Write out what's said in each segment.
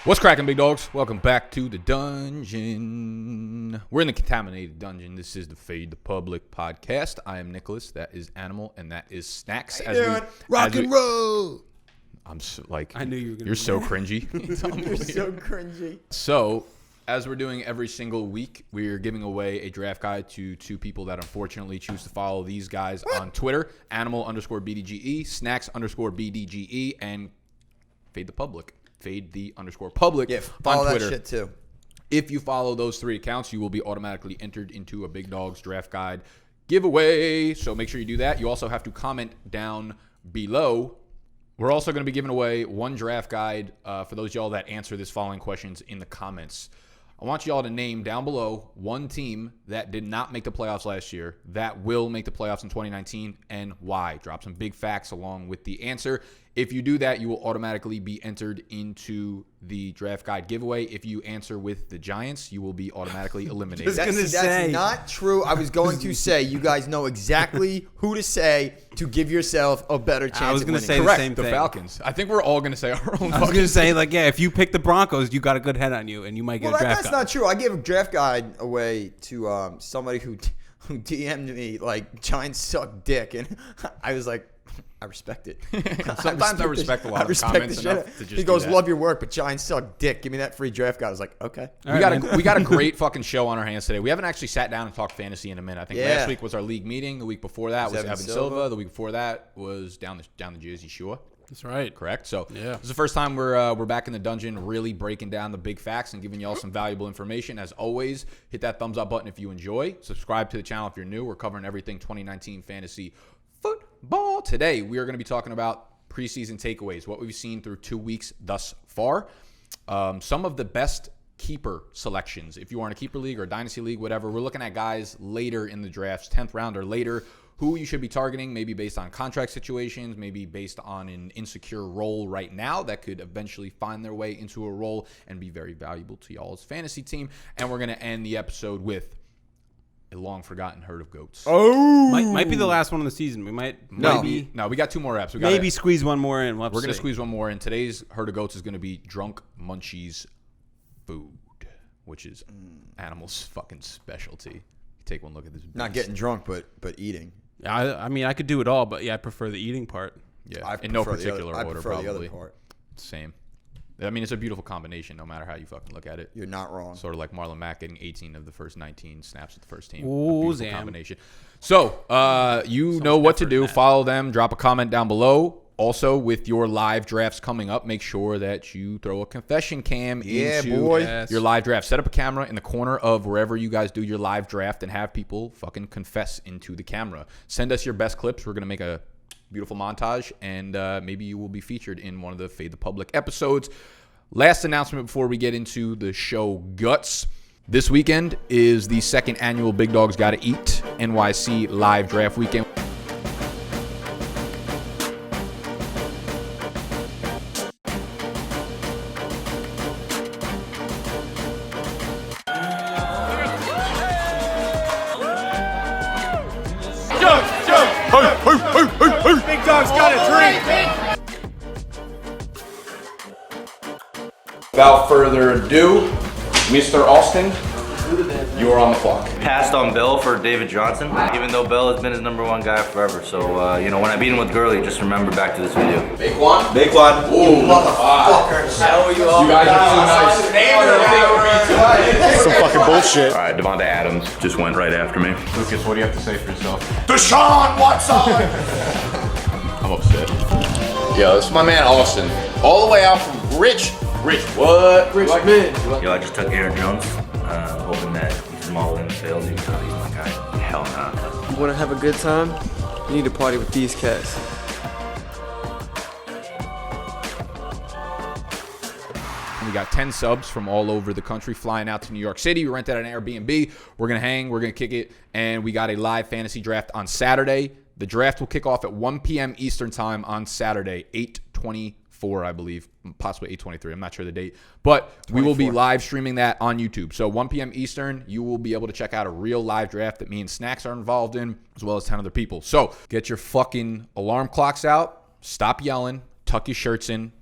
What's cracking, big dogs? Welcome back to the dungeon. We're in the contaminated dungeon. This is the Fade the Public podcast. I am Nicholas. That is Animal, and that is Snacks. Rock and roll. I'm so, like, I knew you were gonna you're so cringy. You're so cringy. So, as we're doing every single week, we're giving away a draft guide to two people that unfortunately choose to follow these guys on Twitter: Animal_BDGE, Snacks_BDGE, and Fade the Public. Fade the _ public follow on Twitter. That shit too. If you follow those three accounts, you will be automatically entered into a Big Dogs Draft Guide giveaway. So make sure you do that. You also have to comment down below. We're also going to be giving away one draft guide for those of y'all that answer this following questions in the comments. I want y'all to name down below one team that did not make the playoffs last year that will make the playoffs in 2019 and why. Drop some big facts along with the answer. If you do that, you will automatically be entered into the draft guide giveaway. If you answer with the Giants, you will be automatically eliminated. That's not true. I was going to say you guys know exactly who to say to give yourself a better chance. I was going to say Correct, the same the thing. Falcons. I think we're all going to say our own. I was going to say, like, yeah, if you pick the Broncos, you got a good head on you, and you might get a draft guide. That's not true. I gave a draft guide away to somebody who DM'd me like Giants suck dick, and I was like, I respect it. Sometimes I respect a lot of comments enough to just He goes, do that. love your work, but Giants suck dick. Give me that free draft guide. I was like, okay. We got a great fucking show on our hands today. We haven't actually sat down and talked fantasy in a minute. I think last week was our league meeting. The week before that was Evan Silva. The week before that was down the Jersey Shore. That's right. Correct. So yeah, this is the first time we're back in the dungeon, really breaking down the big facts and giving y'all some valuable information. As always, hit that thumbs up button if you enjoy. Subscribe to the channel if you're new. We're covering everything 2019 fantasy football. Today, we are going to be talking about preseason takeaways, what we've seen through 2 weeks thus far. Some of the best keeper selections. If you are in a keeper league or a dynasty league, whatever, we're looking at guys later in the drafts, 10th round or later, who you should be targeting, maybe based on contract situations, maybe based on an insecure role right now that could eventually find their way into a role and be very valuable to y'all's fantasy team. And we're going to end the episode with a long-forgotten herd of goats. Oh, might be the last one of the season. We might No, we got two more reps. Maybe squeeze one more in. We're going to squeeze one more in. Today's herd of goats is going to be Drunk Munchies food, which is Animal's fucking specialty. Take one look at this beast. Not getting drunk, but eating. I mean, I could do it all, but yeah, I prefer the eating part. Yeah, in no particular order, I prefer probably. the other part. Same. I mean, it's a beautiful combination, no matter how you fucking look at it. You're not wrong. Sort of like Marlon Mack getting 18 of the first 19 snaps with the first team. Ooh, beautiful combination. So, you know what to do. Follow them. Drop a comment down below. Also, with your live drafts coming up, make sure that you throw a confession cam into your live draft. Set up a camera in the corner of wherever you guys do your live draft and have people fucking confess into the camera. Send us your best clips. We're going to make a beautiful montage, and maybe you will be featured in one of the Fade the Public episodes. Last announcement before we get into the show guts. This weekend is the second annual Big Dogs Gotta Eat NYC Live Draft weekend. Big Dog's got a drink. Without further ado, Mr. Austin, you're on the clock. Passed on Bill for David Johnson, even though Bill has been his #1 guy forever. So, when I beat him with Gurley, just remember back to this video. Big one? Big one. Ooh, motherfuckers. You guys are too nice. Some fucking bullshit. All right, Devonta Adams just went right after me. Lucas, what do you have to say for yourself? Deshaun Whiteside. I'm upset. Yo, this is my man Austin. All the way out from Rich what? Richmond. Yo, I just took Kerryon Johnson, hoping that he's all in fails, even though he's my guy. Hell nah. You want to have a good time? You need to party with these cats. We got 10 subs from all over the country flying out to New York City. We rented an Airbnb. We're going to hang. We're going to kick it. And we got a live fantasy draft on Saturday. The draft will kick off at 1 p.m. Eastern time on Saturday, 8/24, I believe, possibly 8/23. I'm not sure the date. But we will be live streaming that on YouTube. So 1 p.m. Eastern, you will be able to check out a real live draft that me and Snacks are involved in, as well as 10 other people. So get your fucking alarm clocks out. Stop yelling. Tuck your shirts in.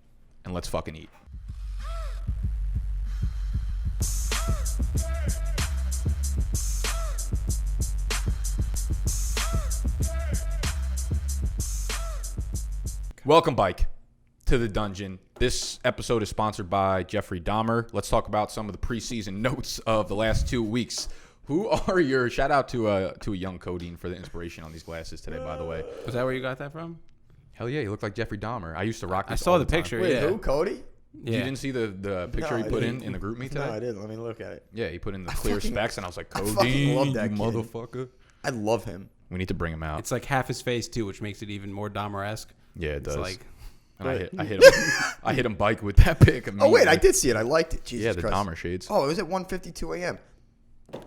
And let's fucking eat. Welcome, Bike, to the dungeon. This episode is sponsored by Jeffrey Dahmer. Let's talk about some of the preseason notes of the last 2 weeks. Who are your shout out to a young Codeine for the inspiration on these glasses today, by the way. Was that where you got that from? Hell yeah, you look like Jeffrey Dahmer. I used to rock I this saw all the time. picture. Wait, Yeah. who? Cody? Yeah. You didn't see the picture No, he I put didn't. in the group me today? No, I didn't. Let me look at it. Yeah, he put in the clear specs, and I was like, fucking Codeine, love you that kid. motherfucker. I love him. We need to bring him out. It's like half his face too, which makes it even more Dahmer-esque. Yeah, it It's does. like And I hit him. I hit him Bike with that pick. Oh wait, I did see it. I liked it. Jesus Yeah, the Christ. Dahmer shades. Oh, it was at 1:52 a.m.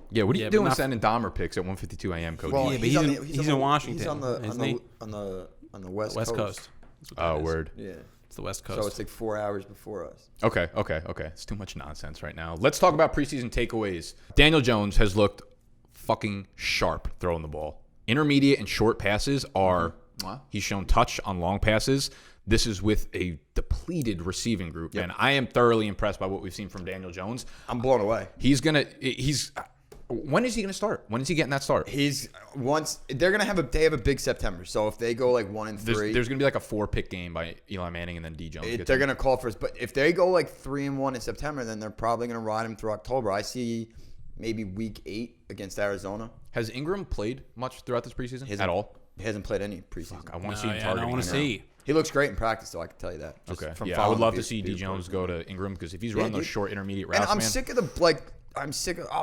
Yeah, what are you Yeah, but doing not- sending Dahmer picks at 1:52 a.m. Cody? Well, Yeah, but he's in on Washington, He's on the isn't he? on the West West Coast. Coast. That's what that Oh, is. word. Yeah. It's the West Coast. So it's like 4 hours before us. Okay. It's too much nonsense right now. Let's talk about preseason takeaways. Daniel Jones has looked fucking sharp throwing the ball. Intermediate and short passes are. He's shown touch on long passes. This is with a depleted receiving group, and I am thoroughly impressed by what we've seen from Daniel Jones. I'm blown away. When is he gonna start? When is he getting that start? They're gonna have a big September. So if they go like 1-3, There's gonna be like a 4-pick game by Eli Manning, and then D Jones. they're gonna call for us. But if they go like 3-1 in September, then they're probably gonna ride him through October. I see maybe week 8 against Arizona. Has Ingram played much throughout this preseason at all? He hasn't played any preseason. I want to see him I targeting. want to see. He looks great in practice, though. I can tell you that. Just Okay. from Yeah, I following would love him, to see D he's Jones beautiful. go to Ingram because if he's running those dude. short intermediate And routes, I'm man. sick of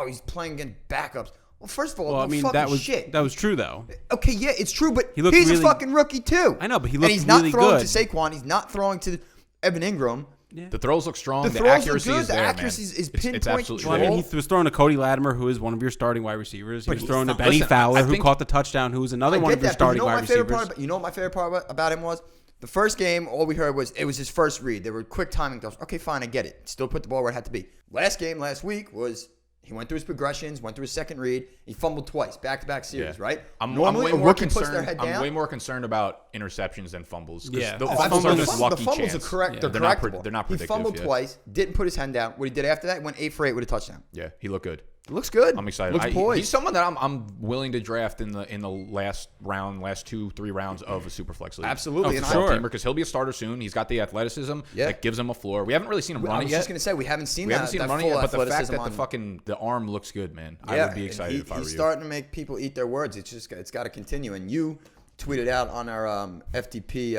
he's playing against backups. Well, first of all, Well, no I mean, fucking shit. that was true though. Okay, yeah, it's true, but He looked he's really- a fucking rookie too. I know, but he and looked he's not really throwing good. to Saquon. He's not throwing to Evan Ingram. The throws look strong. The The, throws look accuracy good. is The there, accuracy man. is It's pinpoint absolutely control. there. Well, I mean, he was throwing to Cody Latimer, who is one of your starting wide receivers. He was he's throwing to not- Benny Listen, Fowler, I who think- caught the touchdown, who was another I one get of your that, but starting wide receivers. you know what my favorite part about him was? The first game, all we heard was it was his first read. There were quick timing throws. Okay, fine, I get it. Still put the ball where it had to be. Last week was he went through his progressions, went through his second read. He fumbled twice, back-to-back series, right? I'm Normally, way a more rookie puts their concerned. head I'm down. way more concerned about interceptions than fumbles. 'Cause Yeah. the Oh, fumbles are absolutely. just The lucky fumbles chance. are correct. Yeah. They're They're not correctable. they're not He predictive. fumbled yeah. twice, didn't put his hand down. What he did after that, went 8 for 8 with a touchdown. Yeah, he looked good. It looks good. I'm excited. Looks poised. He's someone that I'm willing to draft in the last 2-3 rounds of a superflex league. Absolutely. Oh, And for I- sure. Because he'll be a starter soon. He's got the athleticism Yeah. that gives him a floor. We haven't really seen him run I it was yet. just gonna say we haven't seen We that. haven't seen him that running full yet, but the fact athleticism that on- the arm looks good, man. I Yeah, would be and excited if I were he's you. starting to make people eat their words. It's got to continue. And you tweeted out on our FTP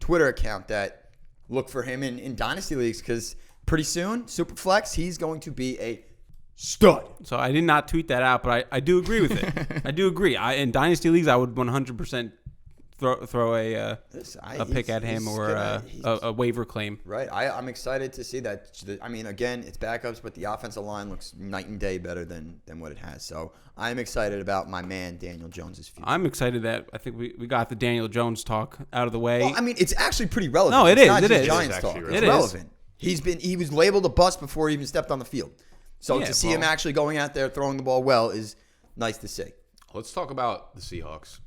Twitter account that look for him in dynasty leagues because pretty soon, Superflex, he's going to be a stud. So I did not tweet that out, but I do agree with it. I do agree. In dynasty leagues, I would 100% throw a pick at him or a waiver claim. Right. I'm excited to see that. I mean, again, it's backups, but the offensive line looks night and day better than what it has. So I'm excited about my man Daniel Jones's future. I'm excited that I think we got the Daniel Jones talk out of the way. Well, I mean, it's actually pretty relevant. No, it It's is, not it just is. Giants It is talk. actually It's relevant. relevant. He was labeled a bust before he even stepped on the field. So Yeah, to see him well- actually going out there throwing the ball well is nice to see. Let's talk about the Seahawks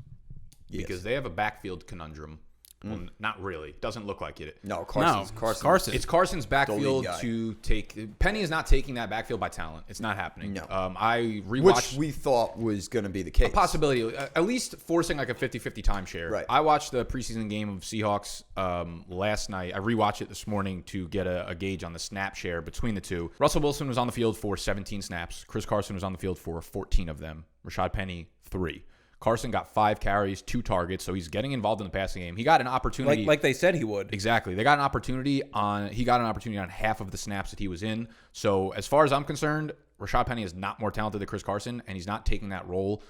because they have a backfield conundrum. Well, not really. Doesn't look like it. No, Carson's. It's Carson's backfield guy. to take. Penny is not taking that backfield by talent. It's not happening. No. I Which rewatched we thought was going to be the case. possibility, at least forcing like a 50-50 timeshare. Right. I watched the preseason game of Seahawks last night. I rewatched it this morning to get a gauge on the snap share between the two. Russell Wilson was on the field for 17 snaps. Chris Carson was on the field for 14 of them. Rashard Penny, 3. Carson got 5 carries, 2 targets, so he's getting involved in the passing game. He got an opportunity. like they said he would. Exactly. He got an opportunity on half of the snaps that he was in. So as far as I'm concerned, Rashard Penny is not more talented than Chris Carson, and he's not taking that role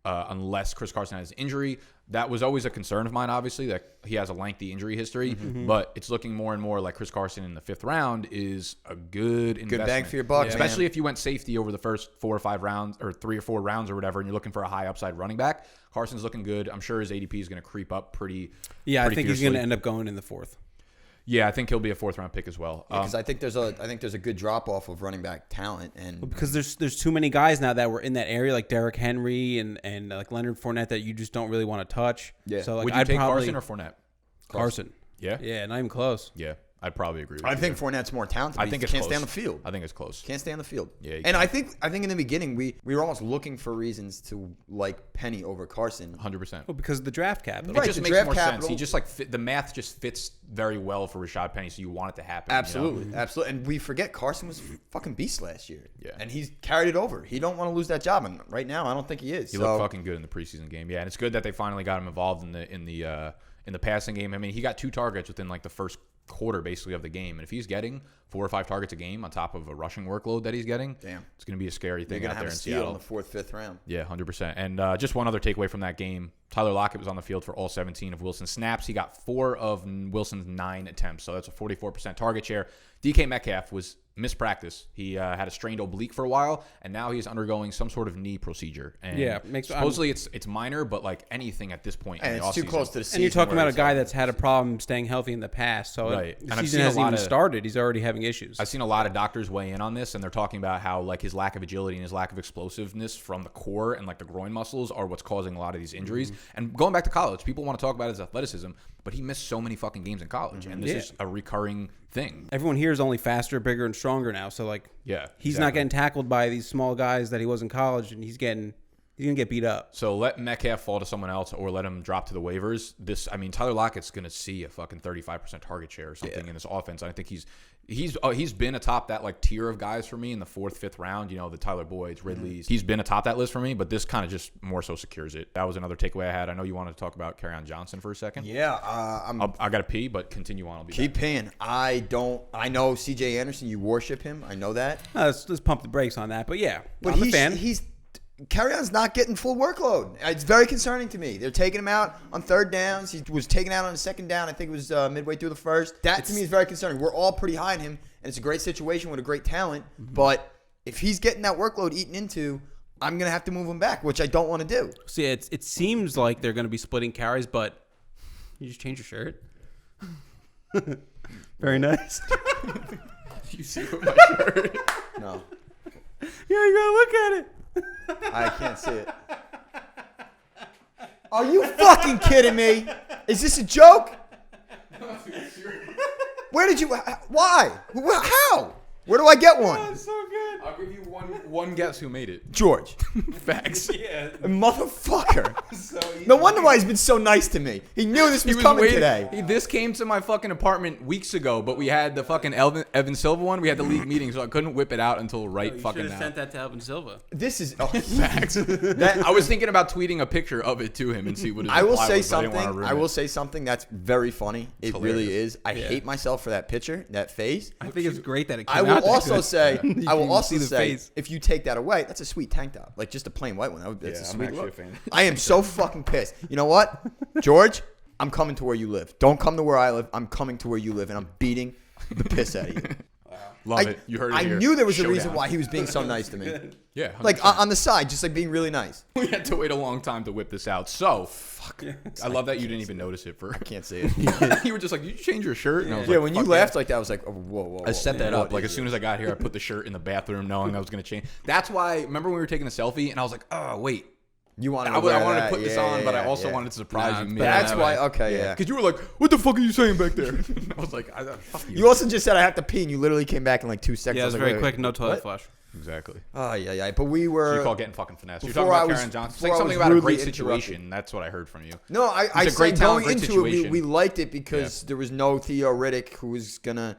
unless Chris Carson has injury. That was always a concern of mine, obviously, that he has a lengthy injury history. But it's looking more and more like Chris Carson in the 5th round is a good investment. Good bang for your buck, Especially man. if you went safety over the first 4 or 5 rounds or 3 or 4 rounds or whatever, and you're looking for a high upside running back. Carson's looking good. I'm sure his ADP is going to creep up pretty. Yeah, I pretty think he's going to fiercely. end up going in the 4th. Yeah, I think he'll be a 4th round pick as well. Because I think there's a good drop off of running back talent, and Because there's too many guys now that were in that area, like Derrick Henry and like Leonard Fournette, that you just don't really want to touch. Yeah. So like Would you I'd take probably Carson or Fournette? Carson. Yeah? Yeah, not even close. Yeah. I'd probably agree with I you. think Fournette's more talented. I think he it's can't close. stay on the field. I think it's close. Can't stay on the field. Yeah, and I think in the beginning we were almost looking for reasons to like Penny over Carson. 100%. Well, because of the draft capital. Right, It just the makes draft more sense. capital. He just the math just fits very well for Rashard Penny, so you want it to happen. Absolutely, You know? absolutely. And we forget Carson was fucking beast last year. Yeah. And he's carried it over. He don't want to lose that job, and right now I don't think he is. He looked fucking good in the preseason game. Yeah, and it's good that they finally got him involved in the passing game. I mean, he got 2 targets within like the first quarter basically of the game, and if he's getting 4 or 5 targets a game on top of a rushing workload that he's getting, Damn, it's going to be a scary thing They're out gonna there have in a steal Seattle. in the 4th, 5th round. Yeah, 100%. And just one other takeaway from that game: Tyler Lockett was on the field for all 17 of Wilson's snaps. He got 4 of Wilson's 9 attempts, so that's a 44% target share. DK Metcalf was missed practice. He had a strained oblique for a while, and now he's undergoing some sort of knee procedure. And supposedly it's minor, but like anything at this point And in the it's too offseason. close to the season. And you're talking where about a it's guy like- that's had a problem staying healthy in the past. So Right. the And I've season seen a hasn't lot even of- started. He's already having issues. I've seen a lot of doctors weigh in on this, and they're talking about how like his lack of agility and his lack of explosiveness from the core and like the groin muscles are what's causing a lot of these injuries. And going back to college, people want to talk about his athleticism, but he missed so many fucking games in college, and this is a recurring thing. Everyone here is only faster, bigger, and stronger now. So like, Yeah, he's not getting tackled by these small guys that he was in college, and he's gonna get beat up. So let Metcalf fall to someone else, or let him drop to the waivers. Tyler Lockett's gonna see a fucking 35% target share or something in this offense. I think he's been atop that like tier of guys for me in the 4th, 5th round. You know, the Tyler Boyds, Ridleys. He's been atop that list for me, but this kind of just more so secures it. That was another takeaway I had. I know you wanted to talk about Kerryon Johnson for a second. Yeah, I got to pee, but continue on. I'll be keep back. paying. I know C.J. Anderson. You worship him. I know that. Let's pump the brakes on that. But yeah, But I'm a fan. Kerryon's not getting full workload. It's very concerning to me. They're taking him out on 3rd downs. He was taken out on the 2nd down. I think it was midway through the 1st. That to me is very concerning. We're all pretty high on him, and it's a great situation with a great talent. But if he's getting that workload eaten into, I'm gonna have to move him back, which I don't want to do. See, it seems like they're going to be splitting carries, but you just change your shirt. Very nice. You see what my shirt? No, Yeah, you gotta look at it. I can't see it. Are you fucking kidding me? Is this a joke? Where did you? Why? How? Where do I get one? So good. I'll give you one guess who made it. George. Facts. Yeah. Motherfucker. No wonder why he's been so nice to me. He knew this was coming today. This came to my fucking apartment weeks ago, but we had the fucking Evan Silva one. We had the league meeting, so I couldn't whip it out until You fucking should have now. sent that to Alvin Silva. This is Facts. I was thinking about tweeting a picture of it to him and see what his I will reply say was, but I didn't wanna something. ruin I will it. say something that's very funny. It really hilarious. is. I hate myself for that picture, that face. I think it's great that it came I out will that also good. say, You I will can also see the say, face. if you take that away, that's a sweet tank top, like just a plain white one. That's a I'm sweet actually look. a fan. I am so fucking pissed. You know what, George? I'm coming to where you live. Don't come to where I live. I'm coming to where you live, and I'm beating the piss out of you. Love it. You heard it I here. knew there was a Showdown. reason why he was being so nice to me. Yeah. Like 100%. on the side, just like being really nice. We had to wait a long time to whip this out. So, I love that you didn't even notice it. Can't say it. You were just like, "Did you change your shirt?" And I was Yeah, like, when you "Fuck laughed like that, I was like, oh, whoa. I set that what up. Like is as soon it? as I got here, I put the shirt in the bathroom, knowing I was gonna change. That's why. Remember when we were taking a selfie, and I was like, "Oh wait, You wanted I to wear wanted to that. put this Yeah, on, but I yeah, also yeah. wanted to surprise Nah, you." it's Me. better That's that why. way. Okay, yeah. Because you were like, "What the fuck are you saying back there?" I was like, "Fuck you." You also just said I have to pee, and you literally came back in like 2 seconds. Yeah, it was I very like, quick. wait, No toilet what? flush. Exactly. Oh, yeah. But we So were. you call getting fucking finesse. You're before talking I about was- Kerryon Johnson. before I Saying something was about a rudely great interrupted. situation. That's what I heard from you. No, I a said great talent, going great into it, situation. we liked it because there was no Theo Riddick who was gonna,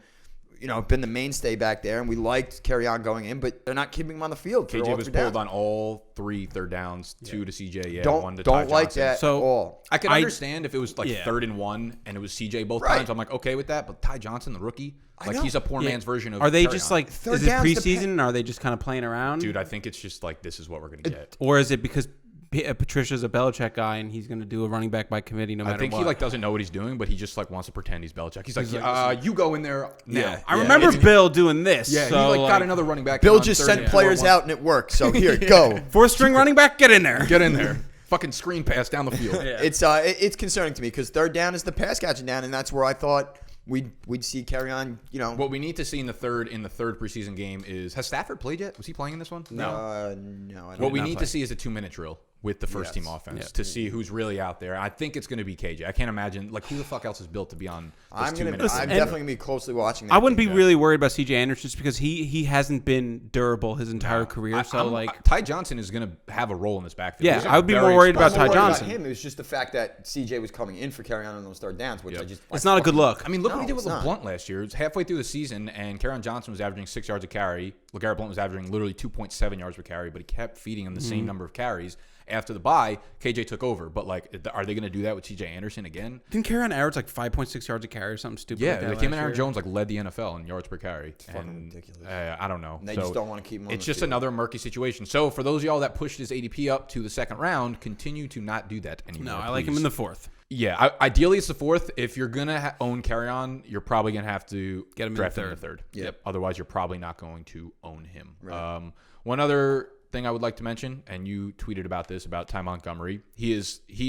been the mainstay back there, and we liked Kerryon going in, but they're not keeping him on the field. for KJ all was 3 pulled downs. on all 3 third downs, 2 to CJ, one to Ty Don't like Johnson. that So- at all. I could understand if it was like Yeah. 3rd and 1 and it was CJ both Right. times. I'm like, okay with that. But Ty Johnson, the rookie, like know. he's a poor Yeah. man's version of. Are they Kerryon. just like, Third is it downs preseason? Are they just kind of playing around? dude? I think it's just like this is what we're gonna get. Or is it because Patricia's a Belichick guy and he's going to do a running back by committee no matter I think what? he like doesn't know what he's doing, but he just like wants to pretend he's Belichick. He's like, you go in there now. Yeah. I remember Bill doing this. Yeah, so he like got another running back. Bill on just 3rd sent and players 4-1. out, and it worked. So here, go. 4th-string running back, get in there. Get in there. Fucking screen pass down the field. It's concerning to me because 3rd down is the pass catching down, and that's where I thought we'd see Kerryon. What we need to see in the third preseason game is, has Stafford played yet? Was he playing in this one? No, I don't What we not need play. to see is a 2-minute drill with the first team offense to see who's really out there. I think it's going to be KJ. I can't imagine who the fuck else is built to be on this 2 minutes. I'm definitely going to be closely watching that. I wouldn't be really worried about CJ Anderson just because he hasn't been durable his entire career. Ty Johnson is going to have a role in this backfield. Yeah, I would be more worried about Ty Johnson. About him. It was just the fact that CJ was coming in for Kerryon on those third downs, which it's not a good look. I mean, look what he did with LeBlunt last year. It was halfway through the season, and Kerryon Johnson was averaging 6 yards a carry. LeGarrette Blount was averaging literally 2.7 yards per carry, but he kept feeding him the same number of carries. After the bye, KJ took over. But, are they going to do that with CJ Anderson again? Didn't Kerryon average 5.6 yards a carry or something stupid Yeah, like that? like him and Aaron Jones led the NFL in yards per carry. It's fucking ridiculous. I don't know. And they just don't want to keep him on It's the just field. another murky situation. So, for those of y'all that pushed his ADP up to the second round, continue to not do that anymore. No, I like him in the fourth. Yeah, ideally it's the fourth. If you're going to own Kerryon, you're probably going to have to get him draft in him in the third. Yep. Otherwise, you're probably not going to own him. Right. One other thing I would like to mention, and you tweeted about this, about Ty Montgomery. He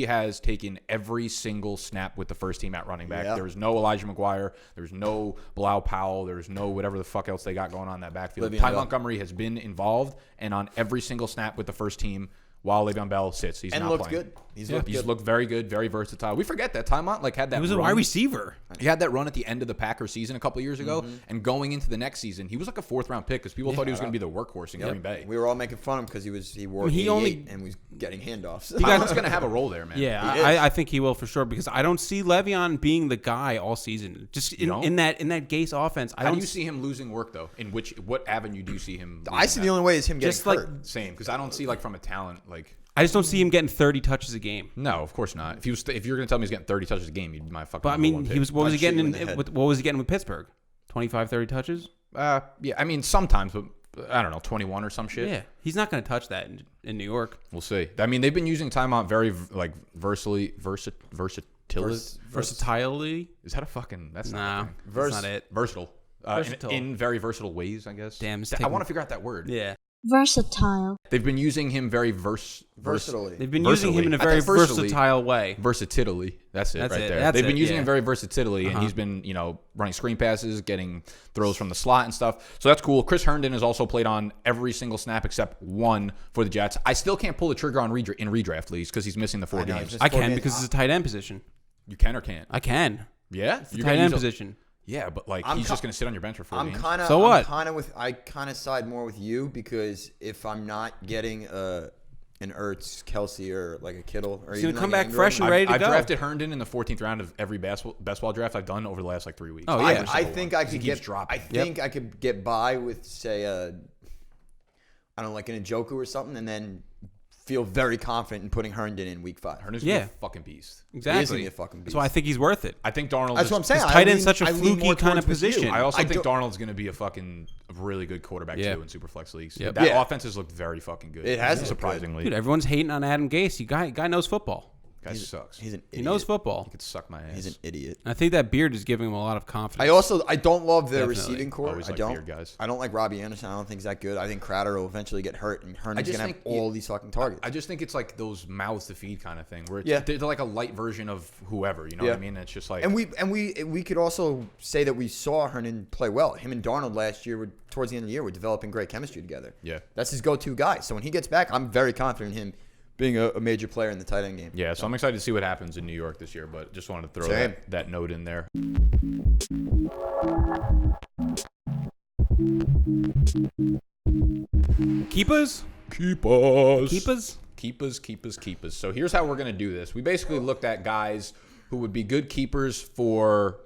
has taken every single snap with the first team at running back. Yeah. There was no Elijah McGuire. There's no Bilal Powell. There's no whatever the fuck else they got going on in that backfield. Ty Montgomery has been involved and on every single snap with the first team while Le'Veon Bell sits. He's not looked playing. good. He's looked very good, very versatile. We forget that Ty Mont had that. He was a run. wide receiver. He had that run at the end of the Packers season a couple of years ago, and going into the next season, he was like a fourth-round pick because people thought he was going to be the workhorse in Green Bay. We were all making fun of him because he wore He 88 only- and was getting handoffs. Ty Mont's going to have a role there, man. Yeah, I think he will for sure because I don't see Le'Veon being the guy all season. Just in that Gase offense. How do you see him losing work though? In what avenue do you see him? I see the only way is him getting Just like- hurt. Same, because I don't see from a talent I just don't see him getting 30 touches a game. No, of course not. If you're going to tell me he's getting 30 touches a game, you'd be my fucking. But I mean, number one he was. What was he I'd shoot you in getting? the head. What was he getting with Pittsburgh? 25, 30 touches. pick. Yeah, I mean sometimes, but I don't know, 21 or some shit. Yeah, he's not going to touch that in New York. We'll see. I mean, they've been using Ty Mont very versatilely. Versatility. Is that a fucking? That's Nah, not a thing. that's not it. Versatile. Versatile. In very versatile ways, I guess. Damn, it's I taking- want to figure out that word. Yeah, Versatile. They've been using him very Versatily. they've been using him in a I very think versatily- versatile way. Versatility. That's it That's right it. there. That's They've been it, using yeah. him very versatility, and he's been, running screen passes, getting throws from the slot and stuff. So that's cool. Chris Herndon has also played on every single snap except one for the Jets. I still can't pull the trigger on in redraft leagues because he's missing the 4 know, games. just- I can because it's a tight end position. You can or can't? I can. Yeah? It's a tight end position. Yeah, but I'm he's just going to sit on your bench for 4 games. So what? I kind of side more with you because if I'm not getting an Ertz, Kelsey, or like a Kittle, or He's even gonna come like back Ingram, fresh and ready to I've go. drafted Herndon in the 14th round of every best ball draft I've done over the last 3 weeks. Oh, yeah. Every I single think one. I He could keeps get. dropping. I think I could get by with say I don't know, like an Njoku or something, and then feel very confident in putting Herndon in week 5. Herndon's gonna be a fucking beast. Exactly. He is gonna be a fucking beast. So I think he's worth it. I think Darnold. That's what I'm saying. Tight end's I such a lean fluky more kind of towards with you. position. I also think don't- Darnold's going to be a really good quarterback too in Superflex leagues. Yep. That Yeah. offense has looked very fucking good. It has looked surprisingly. Dude, everyone's hating on Adam Gase. Guy knows football. Guy sucks. He's an idiot. He knows football. He could suck my ass. He's an idiot. And I think that beard is giving him a lot of confidence. I don't love the Definitely. receiving core. Always I like don't. beard guys. I don't like Robbie Anderson. I don't think he's that good. I think Crowder will eventually get hurt, and Herndon's just gonna have think- all these fucking targets. I just think it's like those mouths to feed kind of thing, where Yeah. they're like a light version of whoever. You know what I mean? It's just like And we could also say that we saw Herndon play well. Him and Darnold last year, towards the end of the year, were developing great chemistry together. Yeah. That's his go-to guy. So when he gets back, I'm very confident in him being a major player in the tight end game. yeah. So I'm excited to see what happens in New York this year, but just wanted to throw Same. that note in there. Keepers? Keepers. So here's how we're going to do this. We basically looked at guys who would be good keepers for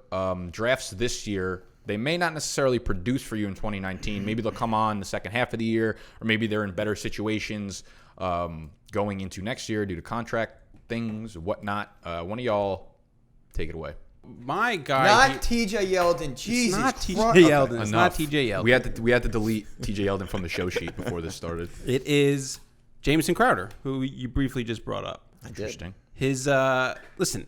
drafts this year. They may not necessarily produce for you in 2019. Maybe they'll come on the second half of the year, or maybe they're in better situations going into next year due to contract things, whatnot. One of y'all take it away. My guy. Not T.J. Yeldon. Jesus not Christ. T.J. Yeldon. It's not Enough. T.J. Yeldon. We had to delete T.J. Yeldon from the show sheet before this started. It is Jamison Crowder, who you briefly just brought up. Interesting. His listen.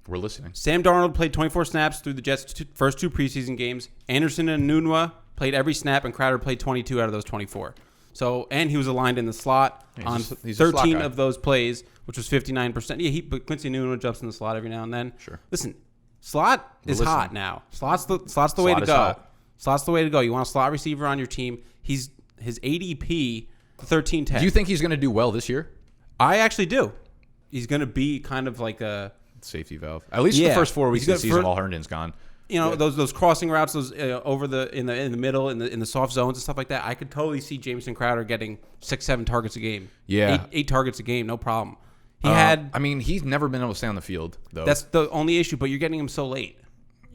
We're listening. Sam Darnold played 24 snaps through the Jets' first 2 preseason games. Anderson and Nunwa played every snap, and Crowder played 22 out of those 24. So, and he was aligned in the slot on he's a slot 13 guy. of those plays, which was 59%. Yeah, but Quincy Nunwa jumps in the slot every now and then. Sure. Listen, slot is listening. hot now. Slot's the way Slot to is go. hot. Slot's the way to go. You want a slot receiver on your team. His ADP 13-10. Do you think he's going to do well this year? I actually do. He's going to be kind of like a safety valve. At least the first 4 weeks of the season while Herndon's gone. You know, those crossing routes, those over in the middle, in the soft zones and stuff like that. I could totally see Jamison Crowder getting 6-7 targets a game. Yeah, eight targets a game, no problem. I mean, he's never been able to stay on the field though. That's the only issue. But you're getting him so late.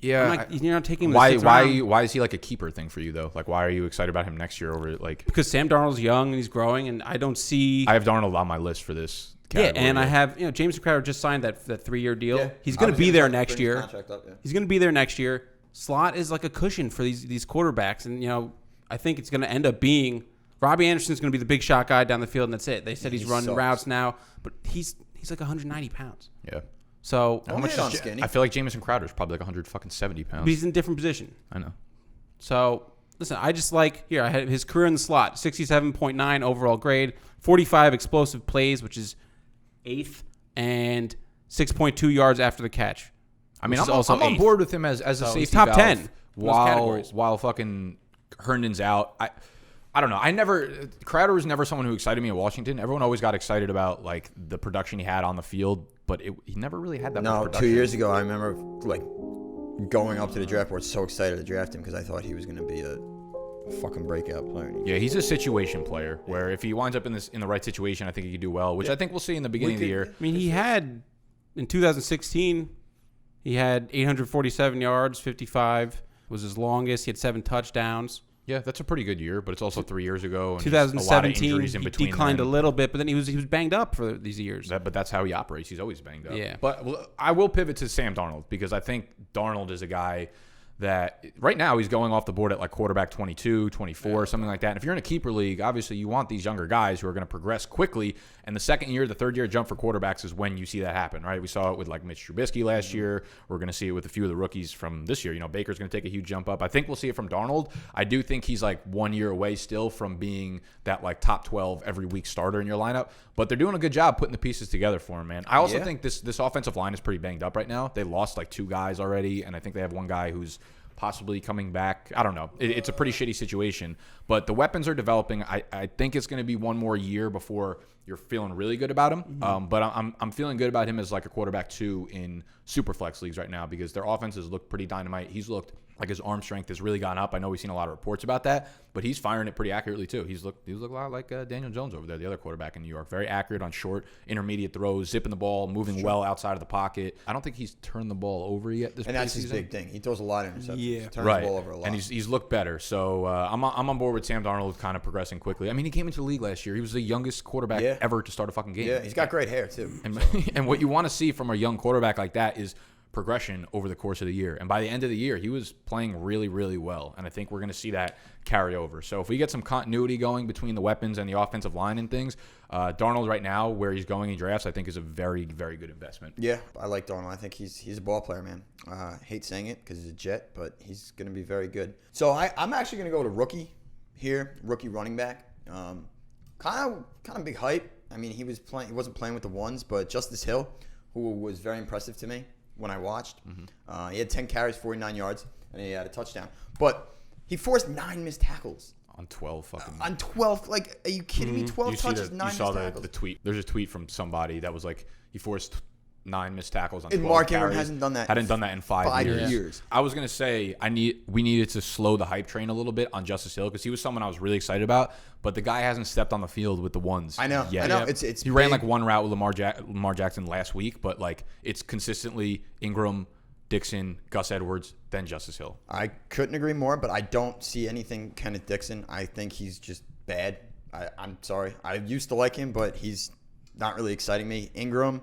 Yeah, you're not taking him. Why is he like a keeper thing for you though? Like, why are you excited about him next year over like? Because Sam Darnold's young and he's growing, and I don't see. I have Darnold on my list for this. Category, and I have Jamison Crowder just signed that 3-year deal. Yeah. He's going to be there next year. Up, He's going to be there next year. Slot is like a cushion for these quarterbacks, and I think it's going to end up being Robbie Anderson's going to be the big shot guy down the field, and that's it. They said he's running routes now, but he's like 190 pounds. Yeah. So how much is I feel like Jamison Crowder is probably like 170 pounds. But he's in a different position. I know. So listen, I just like I had his career in the slot, 67.9 overall grade, 45 explosive plays, which is 8th, and 6.2 yards after the catch. I mean, I'm on board with him as a safety top valve 10 while fucking Herndon's out. I don't know. Crowder was never someone who excited me in Washington. Everyone always got excited about like the production he had on the field, but he never really had that much production. 2 years ago, I remember like going up to the draft board so excited to draft him because I thought he was going to be a fucking breakout player. Yeah, he's a situation player where if he winds up in the right situation, I think he could do well, which I think we'll see in the beginning of the year. I mean, he had in 2016, he had 847 yards, 55 was his longest. He had 7 touchdowns. Yeah, that's a pretty good year, but it's also 3 years ago. And 2017, he declined a little bit, but then he was banged up for these years. But that's how he operates. He's always banged up. Yeah. But I will pivot to Sam Darnold because I think Darnold is a guy that right now he's going off the board at like quarterback 22, 24, something like that. And if you're in a keeper league, obviously you want these younger guys who are going to progress quickly. And the second year, the third year jump for quarterbacks is when you see that happen, right? We saw it with like Mitch Trubisky last year. We're going to see it with a few of the rookies from this year. Baker's going to take a huge jump up. I think we'll see it from Darnold. I do think he's like 1 year away still from being that like top 12 every week starter in your lineup. But they're doing a good job putting the pieces together for him, man. I also think this offensive line is pretty banged up right now. They lost like 2 guys already, and I think they have one guy who's possibly coming back. I don't know. It's a pretty shitty situation, but the weapons are developing. I think it's going to be one more year before you're feeling really good about him. Mm-hmm. But I'm feeling good about him as like a quarterback 2 in super flex leagues right now because their offenses look pretty dynamite. He's looked like his arm strength has really gone up. I know we've seen a lot of reports about that, but he's firing it pretty accurately too. He's looked a lot like Daniel Jones over there, the other quarterback in New York. Very accurate on short, intermediate throws, zipping the ball, moving well outside of the pocket. I don't think he's turned the ball over yet this preseason. And that's his big thing. He throws a lot of interceptions. Yeah. He turns the ball over a lot. And he's looked better. So I'm on board with Sam Darnold kind of progressing quickly. I mean, he came into the league last year. He was the youngest quarterback ever to start a fucking game. Yeah, he's got great hair too. And what you want to see from a young quarterback like that is progression over the course of the year. And by the end of the year, he was playing really, really well. And I think we're going to see that carry over. So if we get some continuity going between the weapons and the offensive line and things, Darnold right now, where he's going in drafts, I think is a very, very good investment. Yeah, I like Darnold. I think he's a ball player, man. Hate saying it because he's a Jet, but he's going to be very good. So I'm actually going to go to rookie here, rookie running back. Kind of big hype. I mean, he wasn't playing with the ones, but Justice Hill, who was very impressive to me when I watched. Mm-hmm. He had 10 carries, 49 yards, and he had a touchdown. But he forced 9 missed tackles. On 12 fucking... on 12, like, are you kidding me? 12 touches, 9 missed tackles. You saw the tweet. There's a tweet from somebody that was like, he forced 9 missed tackles on 12 and Mark carries. Ingram hasn't done that. Hadn't done that in 5 years. 5 years. I was going to say, we needed to slow the hype train a little bit on Justice Hill because he was someone I was really excited about, but the guy hasn't stepped on the field with the ones yet. I know. It's he ran like one route with Lamar Jackson last week, but like it's consistently Ingram, Dixon, Gus Edwards, then Justice Hill. I couldn't agree more, but I don't see anything Kenneth Dixon. I think he's just bad. I'm sorry. I used to like him, but he's not really exciting me. Ingram,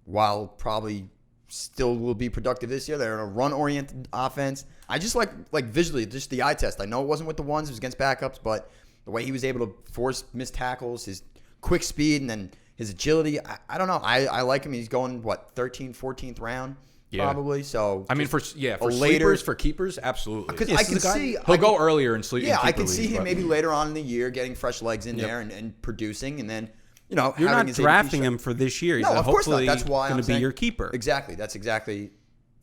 while probably still will be productive this year, they're in a run-oriented offense. I just like visually, just the eye test. I know it wasn't with the ones, it was against backups, but the way he was able to force missed tackles, his quick speed, and then his agility, I don't know. I like him. He's going, 13th, 14th round? Yeah. Probably. So I mean, for sleepers, for keepers, absolutely. Because I can see he'll go earlier and sleep. Yeah, I can see him maybe later on in the year getting fresh legs in there and producing, and then you're not drafting him for this year. He's of course not. That's why going to be your keeper. Exactly. That's exactly.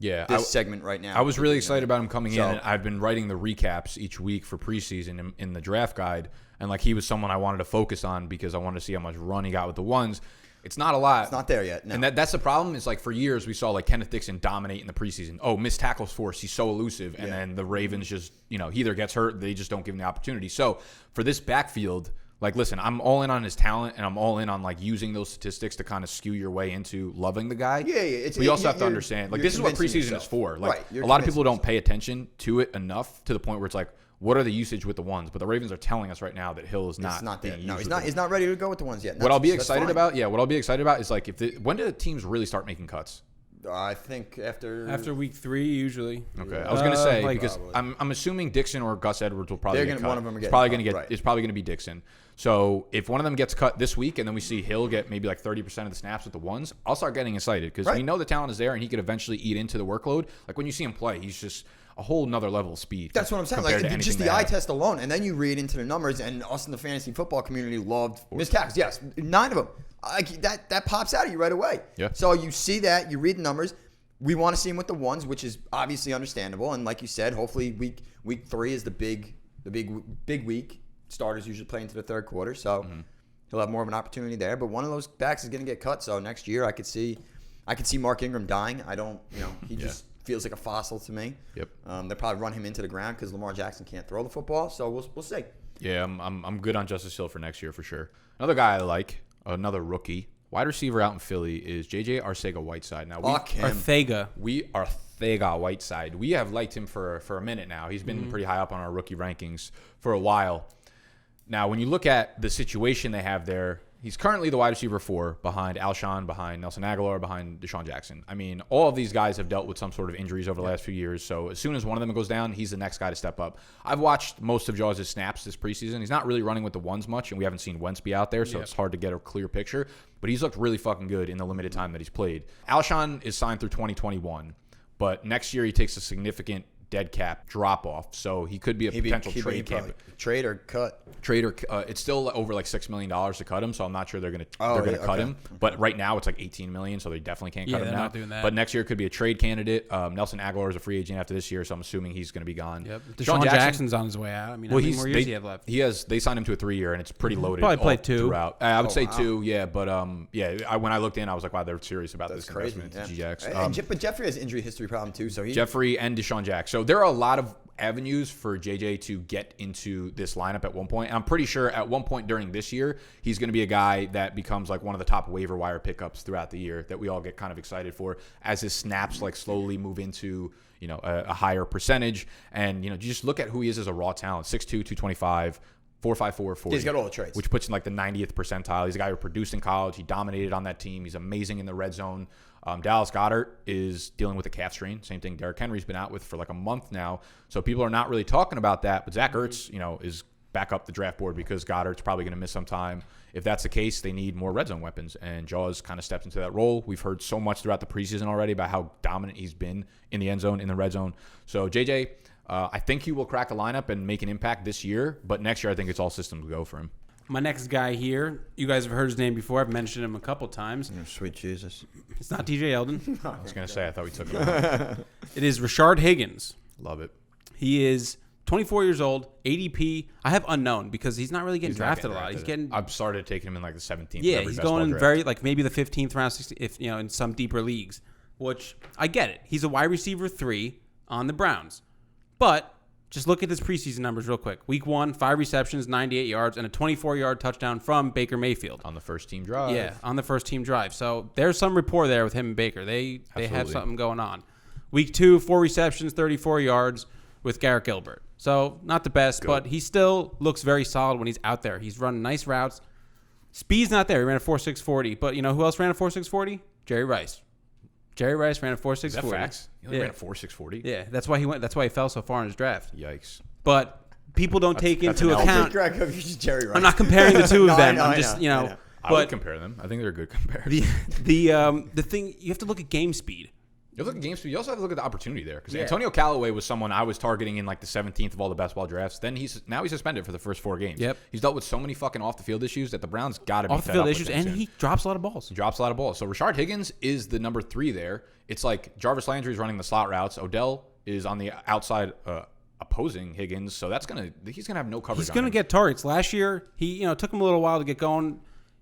Yeah, this segment right now. I was really excited about him coming in, and I've been writing the recaps each week for preseason in the draft guide, and like he was someone I wanted to focus on because I wanted to see how much run he got with the ones. It's not a lot. It's not there yet. No. And that's the problem. Is like for years we saw like Kenneth Dixon dominate in the preseason. Oh, missed tackles force. He's so elusive. And then the Ravens just, he either gets hurt, they just don't give him the opportunity. So for this backfield, like, listen, I'm all in on his talent, and I'm all in on like using those statistics to kind of skew your way into loving the guy. Yeah. We also have to understand, like, this is what preseason is for. Like, a lot of people don't pay attention to it enough to the point where it's like, what are the usage with the ones? But the Ravens are telling us right now that Hill is not there. being No, used he's not ready to go with the ones yet. What I'll be excited about, is like when do the teams really start making cuts? I think after week 3 usually. Okay, I was gonna say because I'm assuming Dixon or Gus Edwards will probably get cut. One of them are it's probably gonna be Dixon. So if one of them gets cut this week, and then we see Hill get maybe like 30% of the snaps with the ones, I'll start getting excited because we know the talent is there, and he could eventually eat into the workload. Like when you see him play, he's just a whole nother level of speed. That's what I'm saying. Like just the eye test alone, and then you read into the numbers, and us in the fantasy football community loved missed tackles. Yes, 9 of them. That pops out at you right away. Yeah. So you see that, you read the numbers. We want to see him with the ones, which is obviously understandable. And like you said, hopefully week 3 is the big week. Starters usually play into the third quarter, so he'll have more of an opportunity there. But one of those backs is going to get cut. So next year, I could see Mark Ingram dying. I don't, he just feels like a fossil to me. Yep. They'll probably run him into the ground because Lamar Jackson can't throw the football. So we'll see. Yeah, I'm good on Justice Hill for next year for sure. Another guy I like, another rookie. Wide receiver out in Philly is J.J. Arcega Whiteside. Now, Arcega Whiteside. We have liked him for a minute now. He's been pretty high up on our rookie rankings for a while. Now, when you look at the situation they have there, he's currently the wide receiver 4 behind Alshon, behind Nelson Aguilar, behind Deshaun Jackson. I mean, all of these guys have dealt with some sort of injuries over the last few years. So as soon as one of them goes down, he's the next guy to step up. I've watched most of Jaws' snaps this preseason. He's not really running with the ones much, and we haven't seen Wentz be out there, so it's hard to get a clear picture. But he's looked really fucking good in the limited time that he's played. Alshon is signed through 2021, but next year he takes a significant dead cap drop off, so he could be a potential trade candidate. Trade or cut. It's still over like $6 million to cut him, so I'm not sure they're gonna cut him. But right now it's like $18 million, so they definitely can't cut him now. Not doing that. But next year could be a trade candidate. Nelson Aguilar is a free agent after this year, so I'm assuming he's gonna be gone. Yep. Deshaun Jackson's on his way out. I mean, how many more years he have left? They signed him to a 3-year, and it's pretty loaded. Probably played 2 throughout. I would say 2, yeah. But when I looked in, I was like, wow, they're serious about this investment to G-Jax. But Jeffrey has injury history problem too, so Jeffrey and Deshaun Jackson. So there are a lot of avenues for JJ to get into this lineup at one point. And I'm pretty sure at one point during this year, he's going to be a guy that becomes like one of the top waiver wire pickups throughout the year that we all get kind of excited for as his snaps like slowly move into, a higher percentage. And, you just look at who he is as a raw talent, 6'2", 225, 4.54, 40. He's got all the traits. Which puts him like the 90th percentile. He's a guy who produced in college. He dominated on that team. He's amazing in the red zone. Dallas Goedert is dealing with a calf strain. Same thing Derrick Henry's been out with for like a month now. So people are not really talking about that. But Zach Ertz, is back up the draft board because Goddard's probably going to miss some time. If that's the case, they need more red zone weapons. And Jaws kind of steps into that role. We've heard so much throughout the preseason already about how dominant he's been in the end zone, in the red zone. So JJ, I think he will crack the lineup and make an impact this year. But next year, I think it's all systems go for him. My next guy here, you guys have heard his name before. I've mentioned him a couple times. Oh, sweet Jesus. It's not TJ Eldon. I was going to say, I thought we took him. It is Rashard Higgins. Love it. He is 24 years old, ADP. I have unknown because he's not really getting drafted a lot. I've started taking him in like the 17th. Yeah, he's going in very like maybe the 15th round, 16th, if in some deeper leagues. Which I get it. He's a wide receiver 3 on the Browns, but just look at his preseason numbers real quick. Week 1, 5 receptions, 98 yards, and a 24-yard touchdown from Baker Mayfield on the first team drive. Yeah, on the first team drive. So there's some rapport there with him and Baker. They have something going on. Week 2, 4 receptions, 34 yards with Garrett Gilbert. So not the best, but he still looks very solid when he's out there. He's running nice routes. Speed's not there. He ran a 4.640. But who else ran a 4.640? Jerry Rice. Jerry Rice ran a 4.640. Is that facts? He only ran a 4.640? Yeah, that's why he went. That's why he fell so far in his draft. Yikes. But people don't take into account. Jerry Rice. I'm not comparing the two of them. I'm just, I would compare them. I think they're a good comparison. The thing, you have to look at game speed. You look at game speed. You also have to look at the opportunity there because Antonio Callaway was someone I was targeting in like the 17th of all the best ball drafts. Then he's suspended for the first 4 games. Yep. He's dealt with so many fucking off the field issues that the Browns got to be off the field issues, and he drops a lot of balls. He drops a lot of balls. So Rashard Higgins is the number 3 there. It's like Jarvis Landry's running the slot routes. Odell is on the outside opposing Higgins, so he's gonna have no coverage. He's gonna get targets. Last year, he took him a little while to get going.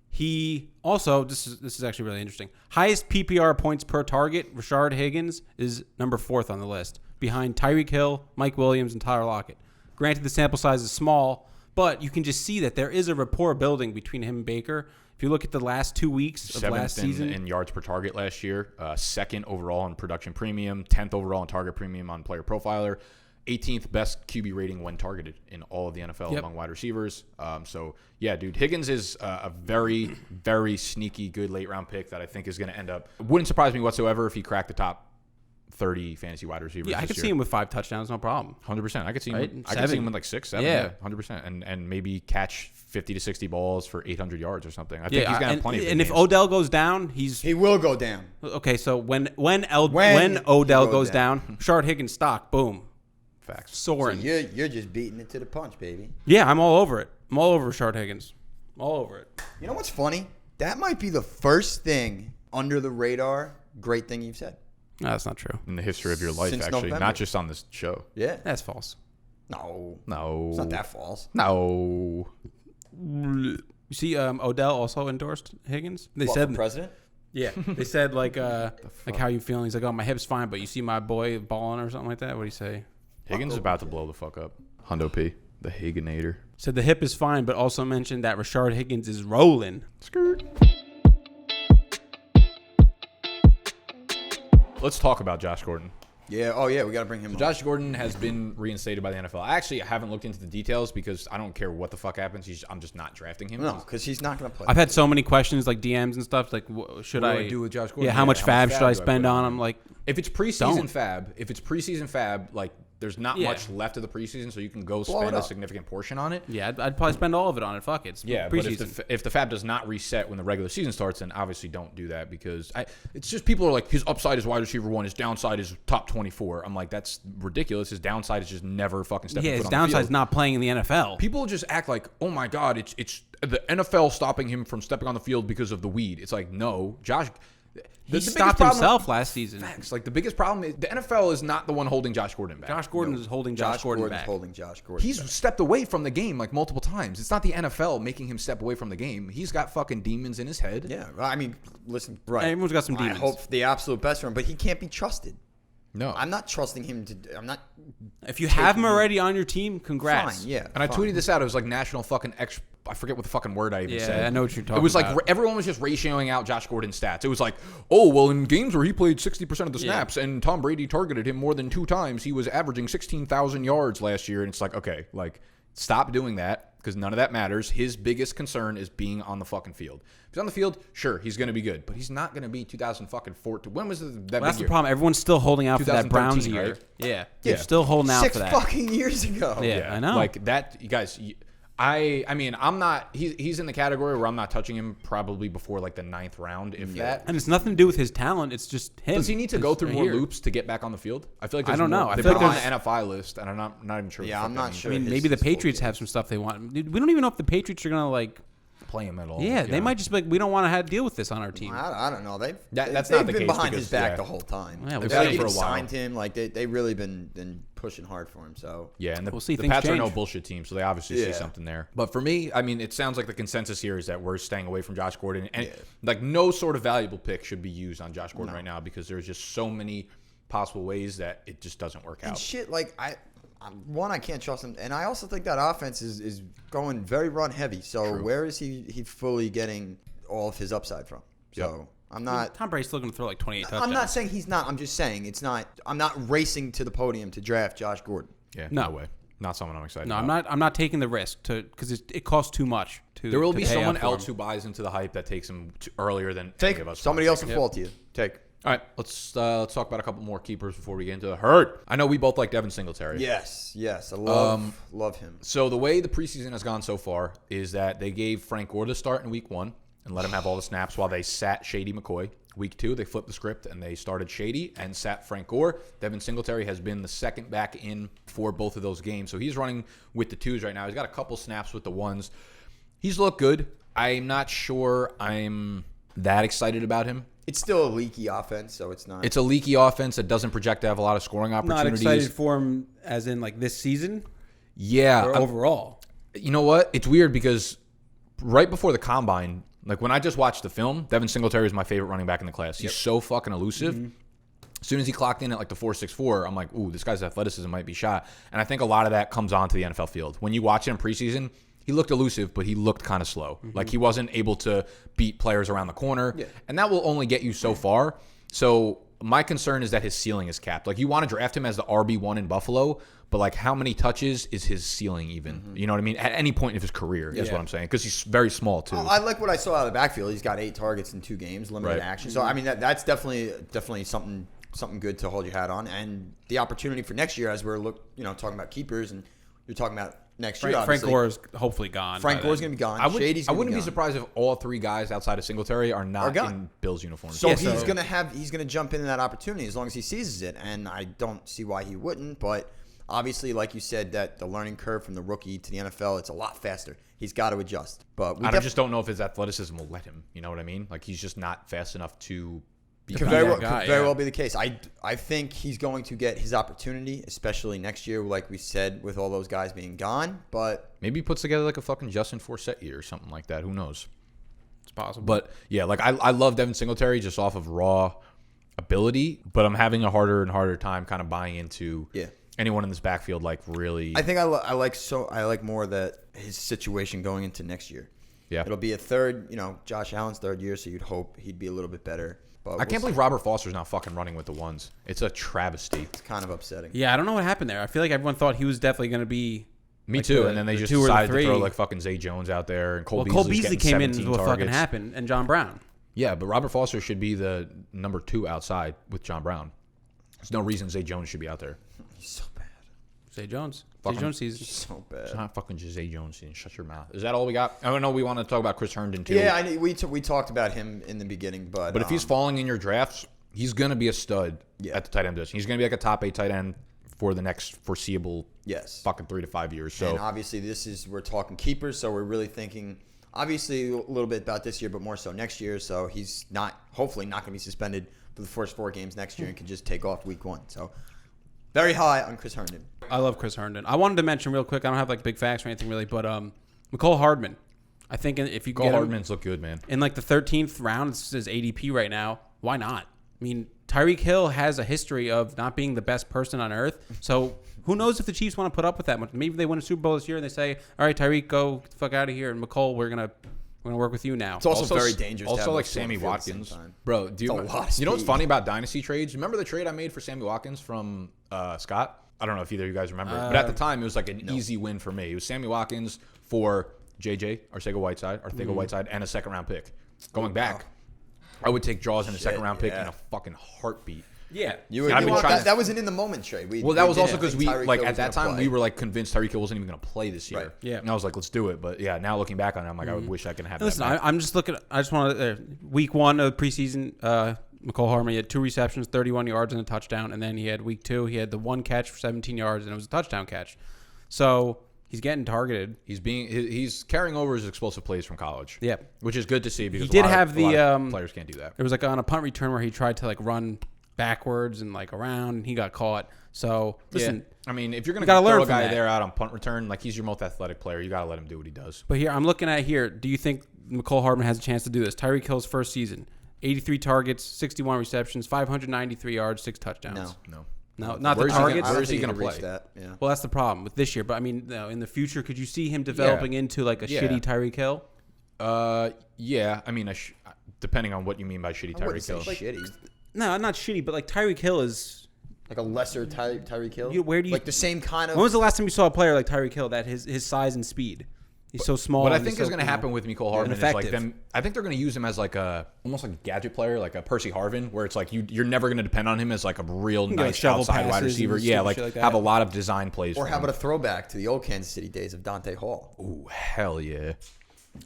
He also, this is actually really interesting. Highest PPR points per target, Rashard Higgins is number 4th on the list, behind Tyreek Hill, Mike Williams, and Tyler Lockett. Granted, the sample size is small, but you can just see that there is a rapport building between him and Baker. If you look at the last 2 weeks of last season. In yards per target last year, 2nd overall in production premium, 10th overall in target premium on Player Profiler, 18th best QB rating when targeted in all of the NFL among wide receivers. So, yeah, dude, Higgins is a very, very sneaky good late-round pick that I think is going to end up. Wouldn't surprise me whatsoever if he cracked the top 30 fantasy wide receivers. Yeah, I could see him with 5 touchdowns, no problem. 100%. I could see him. Right? I could see him with like 6, 7. Yeah. 100%. And maybe catch 50 to 60 balls for 800 yards or something. I think he's got plenty of big And if games. Odell goes down, he will go down. Okay, so when Odell goes down, Rashard Higgins stock, boom. Facts. Soaring. So you're just beating it to the punch, baby. Yeah, I'm all over it. I'm all over Rashard Higgins. All over it. You know what's funny? That might be the first thing under the radar great thing you've said. No, that's not true. In the history of your life, Since actually. November. Not just on this show. Yeah. That's false. No. No. It's not that false. No. You see, Odell also endorsed Higgins. They What, said for president? Yeah, they said like how you feeling? He's like, oh, my hip's fine, but you see my boy balling or something like that. What do you say? Higgins is about to blow the fuck up. Hundo P, the Higginator. Said the hip is fine, but also mentioned that Rashard Higgins is rolling. Skirt. Let's talk about Josh Gordon. Yeah. Oh, yeah. We got to bring him up. Josh Gordon has been reinstated by the NFL. I actually haven't looked into the details because I don't care what the fuck happens. I'm just not drafting him. No, because he's not going to play. I've had so many questions, like DMs and stuff. Like, should What do I I do with Josh Gordon? Yeah, how much fab should I spend on him? Like, if it's preseason fab, like there's not much left of the preseason, so you can go spend a significant portion on it. Yeah, I'd probably spend all of it on it. Fuck it. It's preseason. But if the fab does not reset when the regular season starts, then obviously don't do that because it's just people are like, his upside is wide receiver 1, his downside is top 24. I'm like, that's ridiculous. His downside is just never fucking stepping foot on the field. His downside is not playing in the NFL. People just act like, oh my God, it's the NFL stopping him from stepping on the field because of the weed. It's like, no, Josh. He stopped himself last season. Facts. Like the biggest problem is the NFL is not the one holding Josh Gordon back. Josh Gordon is holding Josh Gordon back. Holding Josh Gordon. He's stepped away from the game like multiple times. It's not the NFL making him step away from the game. He's got fucking demons in his head. Yeah. I mean, listen, right. Everyone's got some demons. I hope the absolute best for him, but he can't be trusted. No. I'm not trusting him to. I'm not. If you have him already on your team, congrats. Fine, yeah. And I tweeted this out. It was like national fucking I forget what the fucking word I even said. Yeah, I know what you're talking about. It was like everyone was just ratioing out Josh Gordon's stats. It was like, oh, well, in games where he played 60% of the snaps and Tom Brady targeted him more than 2 times, he was averaging 16,000 yards last year. And it's like, okay, like, stop doing that because none of that matters. His biggest concern is being on the fucking field. If he's on the field, sure, he's going to be good, but he's not going to be 2014. When was that? Well, that's the problem. Everyone's still holding out for that Browns year. Right? Yeah. They're still holding out for that. 6 fucking years ago. Yeah, I know. Like that, you guys. I mean, I'm not. He's in the category where I'm not touching him probably before like the 9th round, if that. And it's nothing to do with his talent. It's just him. Does he need to go through more loops to get back on the field? I feel like I don't know. I They feel put like him on the NFI list, and I'm not even sure. Yeah, I'm not sure. I mean, maybe the Patriots have some stuff they want. Dude, we don't even know if the Patriots are gonna like play him at all. Yeah, they might just be like, we don't want to have to deal with this on our team. I don't know. That's they've not the been case behind because, his back the whole time. Yeah, They've been for a while. signed him. Like they really been pushing hard for him. So yeah, and we'll see. The Pats change. are no bullshit team, so they obviously see something there. But for me, I mean, it sounds like the consensus here is that we're staying away from Josh Gordon, and like no sort of valuable pick should be used on Josh Gordon right now because there's just so many possible ways that it just doesn't work out. And shit, like I can't trust him, and I also think that offense is going very run heavy. So where is he fully getting all of his upside from? So I'm not. Tom Brady's still going to throw like 28 touchdowns. I'm not saying he's not. I'm just saying it's not. I'm not racing to the podium to draft Josh Gordon. Yeah, No. no way. Not someone I'm excited No, about. I'm not taking the risk because it costs too much. There will be pay someone up for else him. who buys into the hype that takes him earlier than Take any of us. somebody else will fall to you. Take. All right, let's talk about a couple more keepers before we get into the hurt. I know we both like Devin Singletary. Yes. I love him. So the way the preseason has gone so far is that they gave Frank Gore the start in week 1 and let him have all the snaps while they sat Shady McCoy. Week 2, they flipped the script and they started Shady and sat Frank Gore. Devin Singletary has been the second back in for both of those games. So he's running with the 2s right now. He's got a couple snaps with the 1s. He's looked good. I'm not sure I'm that excited about him. It's still a leaky offense, so it's not. It's a leaky offense that doesn't project to have a lot of scoring opportunities. Not excited for him as in like this season Yeah. or overall. You know what? It's weird because right before the combine, Like when I just watched the film, Devin Singletary was my favorite running back in the class. He's so fucking elusive. As soon as he clocked in at like the 4.64, I'm like, ooh, this guy's athleticism might be shot. And I think a lot of that comes onto the NFL field. When you watch him preseason, he looked elusive, but he looked kind of slow. Like he wasn't able to beat players around the corner. Yeah. And that will only get you so far. So my concern is that his ceiling is capped. Like you want to draft him as the RB1 in Buffalo, but like how many touches is his ceiling even? You know what I mean? At any point of his career is what I'm saying. Because he's very small too. I like what I saw out of the backfield. He's got 8 targets in 2 games, limited action. So I mean that's definitely something good to hold your hat on. And the opportunity for next year, as we're talking about keepers, and you're talking about next year. Frank Gore is hopefully gone. Frank Gore's going to be gone. I wouldn't be surprised if all 3 guys outside of Singletary are not in Bills uniforms. So he's going to jump into that opportunity as long as he seizes it, and I don't see why he wouldn't. But obviously, like you said, that the learning curve from the rookie to the NFL, it's a lot faster. He's got to adjust. But I just don't know if his athleticism will let him. You know what I mean? Like he's just not fast enough to. Could very well be the case. I think he's going to get his opportunity, especially next year, like we said, with all those guys being gone. But maybe he puts together like a fucking Justin Forsett year or something like that. Who knows? It's possible. But yeah, like I love Devin Singletary just off of raw ability, but I'm having a harder and harder time kind of buying into anyone in this backfield. Like really, I think I like more that his situation going into next year. Yeah, it'll be a third, Josh Allen's 3rd year, so you'd hope he'd be a little bit better. I can't believe Robert Foster's not fucking running with the ones. It's a travesty. It's kind of upsetting. Yeah, I don't know what happened there. I feel like everyone thought he was definitely going to be. Me too. And then they just decided to throw like fucking Zay Jones out there, and Cole Beasley came into what fucking happened, and John Brown. Yeah, but Robert Foster should be the number 2 outside with John Brown. There's no reason Zay Jones should be out there. He's so bad. Zay Jones. Fucking, Zay Jones season. So bad. It's not fucking just Zay Jones season. Shut your mouth. Is that all we got? I don't know. We want to talk about Chris Herndon too. Yeah, we talked about him in the beginning, but if he's falling in your drafts, he's going to be a stud at the tight end position. He's going to be like a top 8 tight end for the next foreseeable fucking 3 to 5 years. So, and obviously we're talking keepers, so we're really thinking obviously a little bit about this year, but more so next year. So he's hopefully not going to be suspended for the first 4 games next year and can just take off week 1. So very high on Chris Herndon. I love Chris Herndon. I wanted to mention real quick, I don't have like big facts or anything really, but Mecole Hardman. I think if you get Hardman's look good, man. In like the 13th round, it's his ADP right now. Why not? I mean, Tyreek Hill has a history of not being the best person on earth. So who knows if the Chiefs want to put up with that much? Maybe they win a Super Bowl this year and they say, all right, Tyreek, go get the fuck out of here. And Mecole, we're gonna work with you now. It's also very dangerous. Also, like Sammy Watkins, bro. You know what's funny about dynasty trades? Remember the trade I made for Sammy Watkins from Scott? I don't know if either of you guys remember, but at the time it was like an easy win for me. It was Sammy Watkins for Arcega Whiteside, and a 2nd round pick. Going back, I would take Jaws in a 2nd round pick in a fucking heartbeat. Yeah, that was an in the moment trade. That was also because we like at that time we were like convinced Tyreek Hill wasn't even going to play this year. Right. Yeah, and I was like, let's do it. But yeah, now looking back on it, I'm like, I wish I could have. Listen, I'm just looking. I just want to week 1 of preseason. Mecole Hardman, he had 2 receptions, 31 yards, and a touchdown. And then he had week 2, he had the 1 catch for 17 yards, and it was a touchdown catch. So he's getting targeted. He's carrying over his explosive plays from college. Yeah, which is good to see because a lot of players can't do that. It was like on a punt return where he tried to like run backwards and like around, and he got caught. So listen, I mean, if you're gonna throw a guy there out on punt return, like he's your most athletic player, you gotta let him do what he does. But here, I'm looking at here. Do you think Mecole Hardman has a chance to do this? Tyreek Hill's first season, 83 targets, 61 receptions, 593 yards, 6 touchdowns. No, not the targets. Where is he going to play? That? Yeah. Well, that's the problem with this year. But I mean, in the future, could you see him developing into like a shitty Tyreek Hill? Yeah. I mean, depending on what you mean by shitty Tyreek Hill. Shitty. No, not shitty, but like Tyreek Hill is like a lesser Tyreek Hill. Where do you like the same kind of? When was the last time you saw a player like Tyreek Hill that his size and speed? He's so small. What I think is going to happen with Mecole Hardman is like them. I think they're going to use him as like almost like a gadget player, like a Percy Harvin, where it's like you're never going to depend on him as like a real nice outside wide receiver. Yeah, like have a lot of design plays. Or how about a throwback to the old Kansas City days of Dante Hall? Ooh, hell yeah.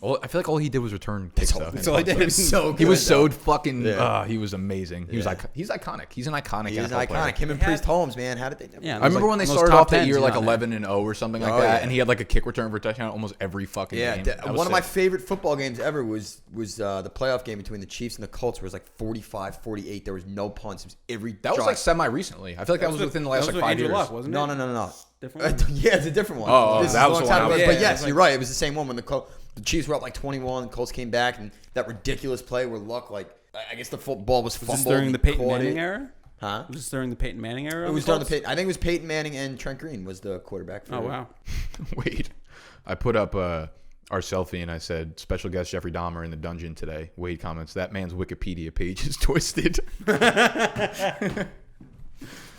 I feel like all he did was return kicks. That's all he did. He was so good. He was so fucking. He was amazing. He was like he's iconic. He's an iconic. He's NFL iconic. Player. Him and Priest Holmes, man. How did they never? Yeah, I remember when they started off that year like 11-0 or something like that, and he had like a kick return for a touchdown almost every fucking game. One of my favorite football games ever was the playoff game between the Chiefs and the Colts, where it was like 45-48. There was no punts. It was every. That was like semi-recently. I feel like that was within the last like 5 years. Wasn't it? No. Different one? Yeah, it's a different one. Oh, that was the one. But yes, you're right. It was the same one when the The Chiefs were up like 21. The Colts came back, and that ridiculous play where Luck, like, I guess the football was fumbled. Was this during the Peyton Manning era? Huh? Was this during the Peyton Manning era? It was during the Peyton. I think it was Peyton Manning and Trent Green was the quarterback. For wow. Wait, I put up our selfie and I said, special guest Jeffrey Dahmer in the dungeon today. Wade comments, that man's Wikipedia page is twisted.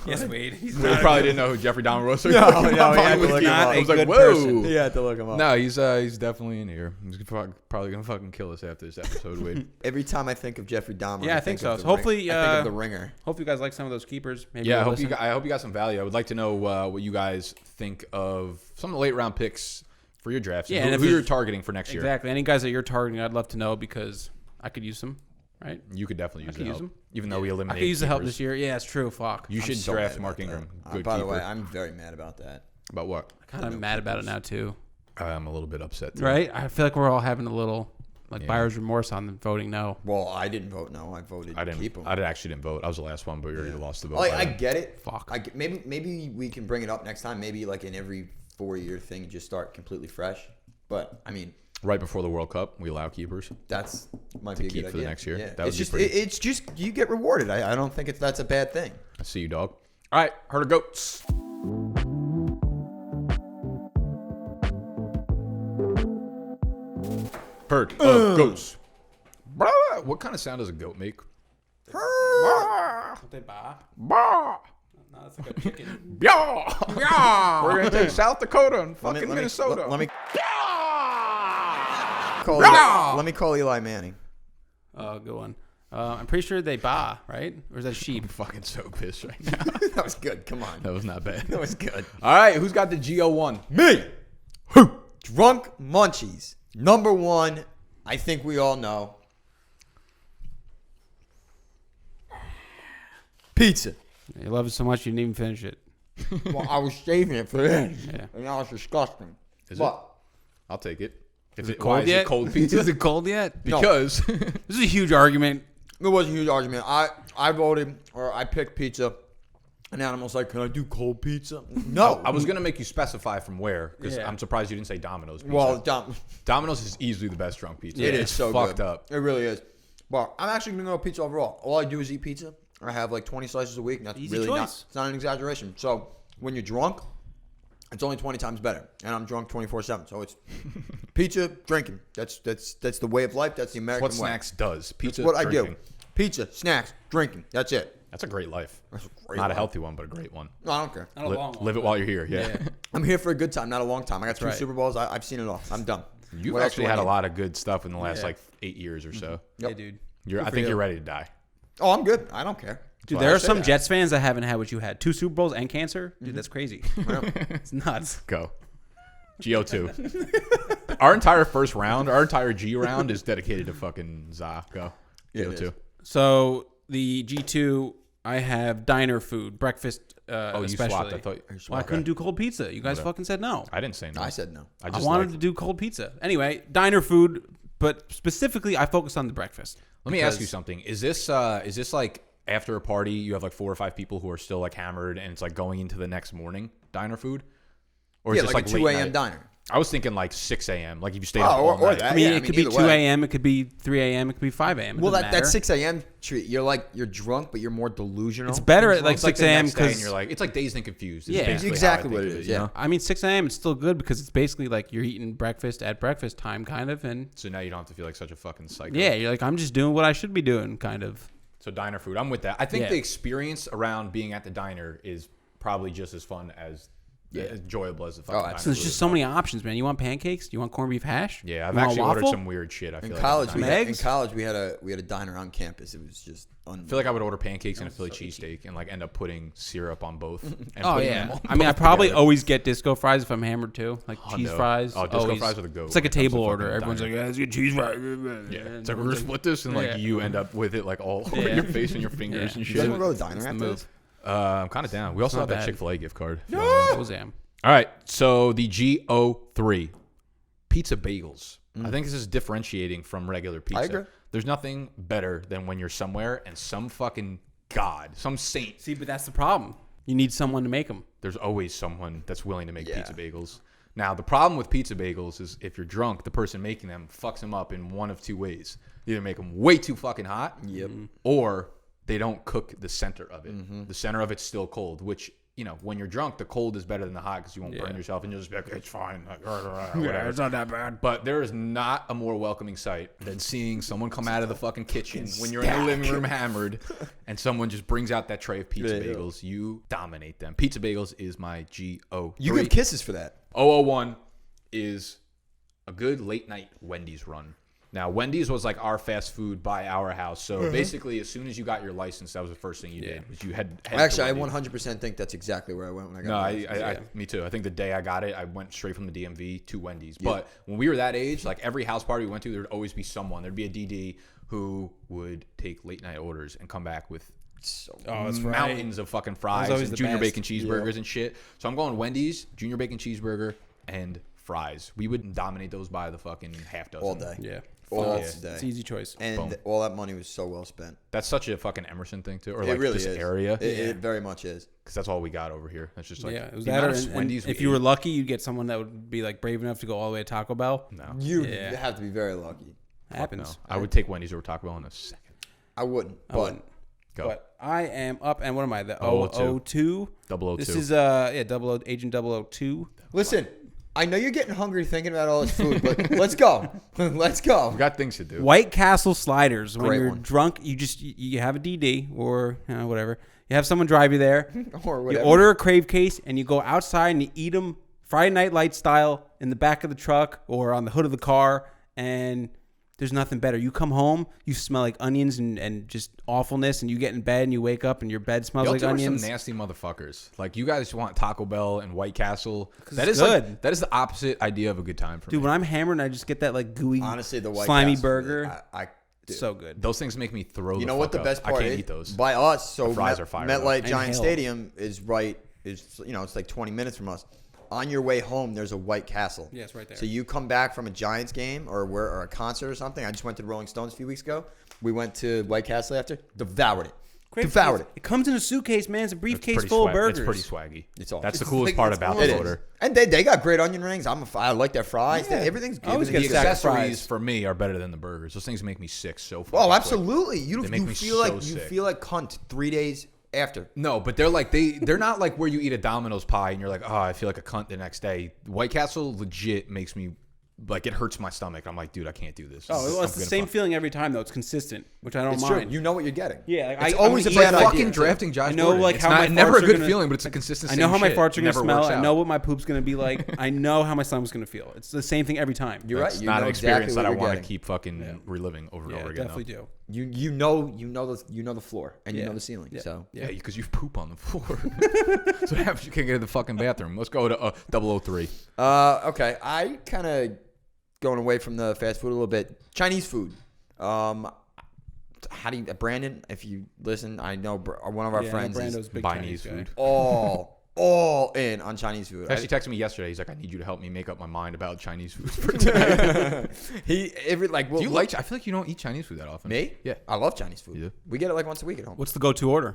Yes, Wade. We probably didn't know who Jeffrey Dahmer was. So he had to look him up. I was like, whoa. He had to look him up. No, he's definitely in here. He's probably going to fucking kill us after this episode, Wade. Every time I think of Jeffrey Dahmer, Yeah, I think so. of the Hopefully, I think of the Ringer. Hopefully, you guys like some of those keepers. Maybe Yeah, I you'll hope listen. you got some value. I would like to know what you guys think of some of the late round picks for your drafts. Yeah, and and if who you're there's- targeting for next year. Exactly. Any guys that you're targeting, I'd love to know because I could use them. Right? You could definitely use could the use help. them. Even though we I eliminated could use the help keepers. this year. Yeah, it's true. Fuck. You should so draft mad Mark about Ingram. that. Good By the keeper. way, I'm very mad about that. About what? Kind of mad about it now too. I'm a little bit upset. Too. Right? I feel like we're all having a little Yeah. buyer's remorse on them voting no. Well, I didn't vote no. I voted keep him. I actually didn't vote. I was the last one, but we already lost the vote. Like, I get it. Fuck. Maybe we can bring it up next time. Maybe like in every 4-year thing, just start completely fresh. But I mean, right before the World Cup, we allow keepers. that's might To be a keep good for the idea. next year. Yeah. That would It's be just pretty- it's just you get rewarded. I don't think that's a bad thing. I see you, dog. All right, herd of goats. Herd of goats. Blah. What kind of sound does a goat make? Blah. They buy? Blah. No, that's like a chicken. Yeah. Yeah. We're gonna take South Dakota and fucking Let Minnesota. me Yeah. let me call Eli Manning. Oh, good one. I'm pretty sure they buy, right? Or is that sheep? I'm fucking so pissed right now. That was good. Come on. That was not bad. That was good. All right, who's got the GO1? Me. Who? Drunk Munchies. Number one, I think we all know. Pizza. You love it so much you didn't even finish it. Well, I was saving it for this. Yeah. And now it's disgusting. Is but, it? I'll take it. Is it Why cold is yet? it cold pizza? Is it cold yet? Because This is a huge argument. It was a huge argument. I voted, or I picked pizza. And Animal's like, can I do cold pizza? No. I was gonna make you specify from where, because Yeah. I'm surprised you didn't say Domino's pizza. Well, Domino's is easily the best drunk pizza. it is It's so fucked good. up. It really is. Well, I'm actually going to go pizza overall. All I do is eat pizza. I have like 20 slices a week. And that's Easy really choice. it's not an exaggeration. So when you're drunk, it's only 20 times better. And I'm drunk 24/7. So it's pizza, drinking. That's the way of life. That's the American What way. snacks does pizza? That's what drinking. I do. Pizza, snacks, drinking. That's it. That's a great life. That's a great Not a life. healthy one, but a great one. No, I don't care. Not a long one. Live it while you're here. Yeah. I'm here for a good time, not a long time. I got two right. Super Bowls. I've seen it all. I'm done. You've What else actually do I had a need? lot of good stuff in the last Yeah. like 8 years or so. Yep. Yeah, dude. I think you're ready to die. Oh, I'm good. I don't care. Dude, why there I are say some that. Jets fans that haven't had what you had. 2 Super Bowls and cancer? Dude, that's crazy. It's nuts. Go. GO2. Our entire first round, our entire G round is dedicated to fucking Za. Go. Yeah, it GO2. is. So the G2, I have diner food, breakfast Oh, especially. you swapped. I thought. Well, I couldn't do cold pizza. You guys fucking said no. I didn't say no. I said no. I just wanted like- to do cold pizza. Anyway, diner food, but specifically I focus on the breakfast. Let me ask you because- something. Is this like after a party you have like 4 or 5 people who are still like hammered and it's like going into the next morning diner food? Or Yeah, is this like a 2 late a.m. night? diner. I was thinking like 6 a.m. Like if you stayed Oh, up all or night. that. I mean, Yeah, it could be either 2 way. a.m., it could be 3 a.m., it could be 5 a.m. It Well, doesn't that matter. 6 a.m. treat, you're drunk, but you're more delusional. It's better at Well, like it's 6 the a.m. next day and because you're like it's like dazed and confused. Is Yeah. basically Exactly how I what think it is, you yeah. know? I mean, 6 a.m. it's still good because it's basically like you're eating breakfast at breakfast time, kind of, and So now you don't have to feel like such a fucking psycho. yeah, you're like I'm just doing what I should be doing, kind of. So diner food, I'm with that. I think Yeah. the experience around being at the diner is probably just as fun as as enjoyable as the fucking diner So there's food just is. so many options, man. You want pancakes? You want corned beef hash? Yeah, I've You want actually ordered waffle? some weird shit. I feel In like college, at the we diner. had a diner on campus. It was just I feel like I would order pancakes and a Philly cheesesteak and like end up putting syrup on both. And Oh putting yeah. them I mean, I both probably together. always get disco fries if I'm hammered too, like cheese no. fries. Oh, disco always. fries are the goat It's like a when it comes to table fucking order. Everyone's diner. like, yeah, let's get cheese fries. Yeah, it's like we're gonna split this and like Yeah. you end up with it like all over Yeah. your face and your fingers Yeah. and You guys shit. want to go to the diner That's the after move. this? I'm kind of down. We also not have that bad. Chick-fil-A gift card. Those am. All right, so the GO3 pizza bagels. I think this is differentiating from regular pizza. agree. There's nothing better than when you're somewhere and some fucking god, some saint. See, but that's the problem. You need someone to make them. There's always someone that's willing to make Yeah. pizza bagels. Now, the problem with pizza bagels is if you're drunk, the person making them fucks them up in one of two ways. They either make them way too fucking hot, or they don't cook the center of it. The center of it's still cold, which, you know, when you're drunk, the cold is better than the hot because you won't burn yourself, and you'll just be like, it's fine. Like, whatever. It's not that bad. But there is not a more welcoming sight than seeing someone come out of the fucking kitchen when you're in the living room hammered, and someone just brings out that tray of pizza bagels. You dominate them. Pizza bagels is my GO3. You give kisses for that. 001 is a good late night Wendy's run. Now, Wendy's was like our fast food by our house. So basically, as soon as you got your license, that was the first thing you did. Was you had Actually, I 100% think that's exactly where I went when I got my license. Me too. I think the day I got it, I went straight from the DMV to Wendy's. But when we were that age, like every house party we went to, there would always be someone. There'd be a DD who would take late night orders and come back with mountains of fucking fries and junior bacon cheeseburgers and shit. So I'm going Wendy's, junior bacon cheeseburger, and fries. We would dominate those by the fucking half dozen. All day. Yeah. All day. It's an easy choice. And all that money was so well spent. That's such a fucking Emerson thing too, or It like really this is. area. It very much is. Because that's all we got over here. That's just like It was the that, amount or of Wendy's. if you were lucky, you'd get someone that would be like brave enough to go all the way to Taco Bell. No, You have to be very lucky. Happens. I would take Wendy's over Taco Bell in a second. I wouldn't. I wouldn't. Go. But I am up, and what am I? The 002. 002. This is Agent 002. Listen, I know you're getting hungry thinking about all this food, but let's go. Let's go. We got things to do. White Castle sliders. When Great you're one. drunk, you have a DD or whatever. You have someone drive you there. Or You whatever. order a crave case, and you go outside and you eat them Friday Night Light style in the back of the truck or on the hood of the car, and there's nothing better. You come home, you smell like onions and just awfulness, and you get in bed and you wake up and your bed smells Y'all like two are onions. some nasty motherfuckers. Like, you guys want Taco Bell and White Castle. That it's is good. like, that is the opposite idea of a good time for Dude, me. when I'm hammered and I just get that like gooey, Honestly, the White slimy Castle, burger, dude. so good. Those things make me throw. You know what the best part I can't is? eat those. By us, so The fries are fire, MetLife though. Giant And Stadium is it's like 20 minutes from us. On your way home, there's a White Castle. Yeah, it's right there. So you come back from a Giants game or a concert or something. I just went to the Rolling Stones a few weeks ago. We went to White Castle after. Devoured it. Devoured it. It comes in a suitcase, man. It's a briefcase Pretty full of swag- burgers. It's pretty swaggy. It's all. That's the It's coolest like- part it's about it the is. order. And they got great onion rings. I like their fries. Yeah. Everything's good. I always The get a stack of Accessories fries. for me are better than the burgers. Those things make me sick so fucking Oh, quick. absolutely. They You make me feel so like sick. you feel like cunt 3 days after. No, but they're like they're not like where you eat a Domino's pie and you're like, oh, I feel like a cunt the next day. White Castle legit makes me like, it hurts my stomach. I'm like, dude, I can't do this. Oh, well, I'm it's the gonna same fuck- feeling every time though. It's consistent, which I don't It's true. mind. You know what you're getting. Yeah, like, it's I always a wanna eat bad like fucking idea. drafting Josh I know Gordon. like It's how not, my never farts a are good gonna, feeling, but it's a consistent. I know how my shit. farts are It gonna never smell. works I out. know what my poop's gonna be like. I know how my stomach's gonna feel. It's the same thing every time. You're right. It's You not know an experience exactly that I what you're want to getting. keep fucking reliving over and Yeah, over again. definitely though. do. You know the floor and you know the ceiling. Yeah. So Yeah, because you poop on the floor. So what happens? You can't get to the fucking bathroom. Let's go to 003. okay, I kind of going away from the fast food a little bit. Chinese food. How do you, Brandon? If you listen, I know one of our friends Brando's is big Chinese Chinese guy. food. all in on Chinese food. He actually texted me yesterday. He's like, I need you to help me make up my mind about Chinese food for tonight. Do you Do you like? I feel like you don't eat Chinese food that often. me? Yeah. I love Chinese food. You do? We get it like once a week at home. What's the go-to order?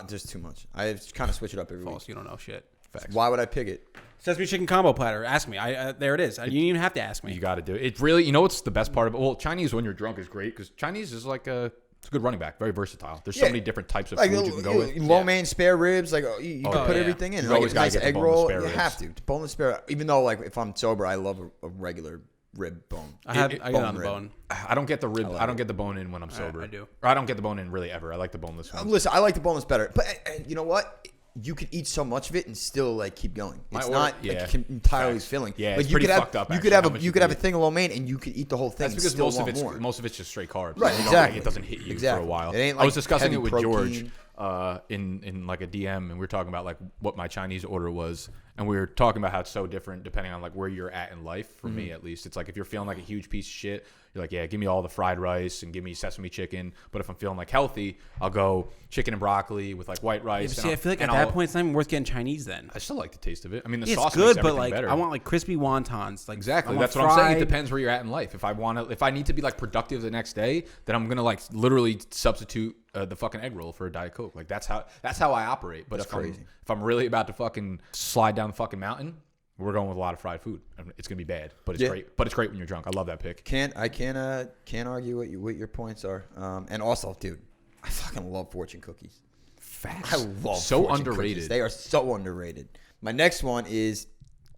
Just too much. I kind of switch it up every False. week. You don't know shit. Facts. Why would I pick it? Sesame chicken combo platter. Ask me. There it is. You didn't even have to ask me. You got to do it. It really, you know what's the best part of it? Well, Chinese when you're drunk is great because Chinese is like it's a good running back. Very versatile. There's so Yeah. many different types of Like food you can go with. lo mein spare ribs, like you can put yeah. everything in. You Like always a gotta nice get the egg boneless roll. spare You ribs. have to boneless spare. Even though like if I'm sober, I love a regular rib bone. I get it on the rib. bone. I don't get the rib. I don't get the bone in when I'm sober. I do. Or I don't get the bone in really ever. I like the boneless one. Listen, I like the boneless better, but you know what? You could eat so much of it and still like keep going. It's order- not yeah. like, entirely Facts. filling. Yeah, like it's you pretty could have, fucked up, You could actually, have how a much you you could can have a eat. thing of lo mein and you could eat the whole thing. That's and because still most of want it's more. just straight carbs. Right, You know, exactly. Like, it doesn't hit you Exactly. for a while. It ain't I was like discussing it heavy with George protein. in like a DM, and we were talking about like what my Chinese order was, and we were talking about how it's so different depending on like where you're at in life. For me, at least, it's like if you're feeling like a huge piece of shit, you're like, yeah, give me all the fried rice and give me sesame chicken. But if I'm feeling like healthy, I'll go chicken and broccoli with like white rice. See, I feel like at that point it's not even worth getting Chinese then. I still like the taste of it. I mean, the Yeah, sauce it's good, makes but everything like better. I want like crispy wontons. Like Exactly. I want That's what I'm saying. It fried- depends where you're at in life. If I need to be like productive the next day, then I'm gonna like literally substitute the fucking egg roll for a Diet Coke. Like that's how I operate. But if crazy. I'm really about to fucking slide down the fucking mountain, We're going with a lot of fried food. I mean, it's gonna be bad, but it's great. But it's great when you're drunk. I love that pick. Can't argue what your points are. And also, dude, I fucking love fortune cookies. Facts. I love so fortune underrated. Cookies. They are so underrated. My next one is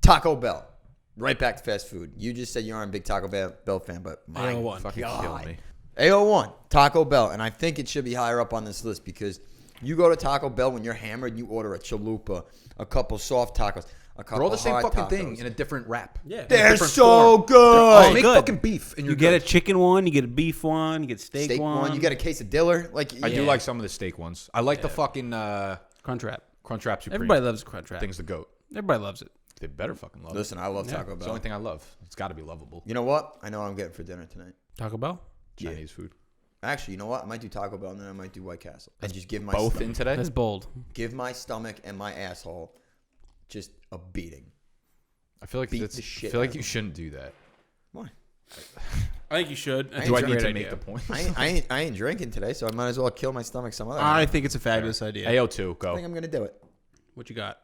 Taco Bell. Right back to fast food. You just said you aren't a big Taco Bell fan, but my AO1. Fucking killing me. AO1, Taco Bell. And I think it should be higher up on this list because you go to Taco Bell when you're hammered, you order a chalupa, a couple soft tacos, a couple They're all the same hard fucking tacos. thing in a different wrap. Yeah. They're different so form. good. Make good. fucking beef. And You get a chicken one, you get a beef one, you get steak one. You get a quesadilla. Like I do like some of the steak ones. I like the fucking Crunchwrap. Crunchwrap Supreme. Everybody loves Crunchwrap. Thing's the goat. Everybody loves it. They better fucking love it. Listen, I love Taco It's the Bell. only thing I love. It's got to be lovable. You know what? I know what I'm getting for dinner tonight. Taco Bell? Chinese food. Actually, you know what? I might do Taco Bell and then I might do White Castle. And just give my Both stomach, in today? That's bold. give my stomach and my asshole just a beating. I feel like beat that's, the shit I feel out like of you them. shouldn't do that. Why? I think you should. Do I it's a need great to idea. make the point? I ain't drinking today, so I might as well kill my stomach some other I night. think it's a fabulous idea. AO2, I go. think I'm going to do it. What you got?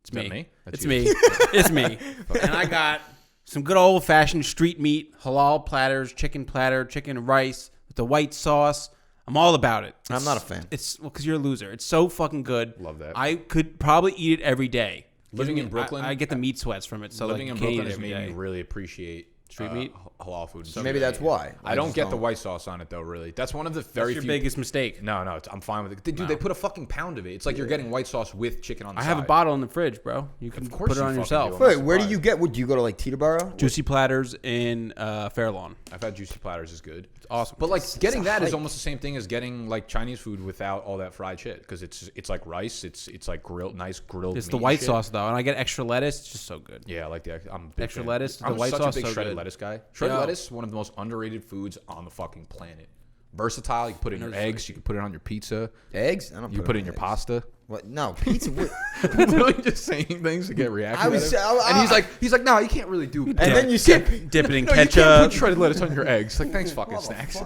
It's Is that me. me? That's It's you. me. It's me. And I got some good old fashioned street meat, halal platters, chicken platter, chicken and rice with the white sauce. I'm all about it. I'm not a fan. It's because you're a loser. It's so fucking good. Love that. I could probably eat it every day. Living Gives in me- Brooklyn, I get the meat sweats from it. So Living like, in you can't Brooklyn eat has it every made me day. really appreciate Street meat? halal food. So maybe that's why. I don't just get the white sauce on it though. Really, that's one of the very That's your few. biggest mistake. No, I'm fine with it. Dude, they put a fucking pound of it. It's like you're getting white sauce with chicken on the I side. have a bottle in the fridge, bro. You can course put it you on fucking yourself. do. Wait, where do you get? Would you go to like Teterboro? Juicy platters in Fairlawn. I've had juicy platters. Is good. It's awesome. But like getting that is hype. almost the same thing as getting like Chinese food without all that fried shit because it's like rice. It's like nice grilled. It's meat the and white shit. sauce though, and I get extra lettuce. It's just so good. Yeah, I like the. I'm a big Extra fan. lettuce, the I'm white such sauce, a big so shredded good. lettuce guy. Shredded Yo. lettuce, one of the most underrated foods on the fucking planet. Versatile. You can put it in your eggs. You can put it on your pizza. Eggs? I don't. You put it in your eggs. pasta. What? No, pizza. What? I'm really just saying things to get reaction. I was- and he's like, no, you can't really do. And then you said, Dip it in no, you can't ketchup. put shredded lettuce on your eggs. Like, thanks, fucking snacks.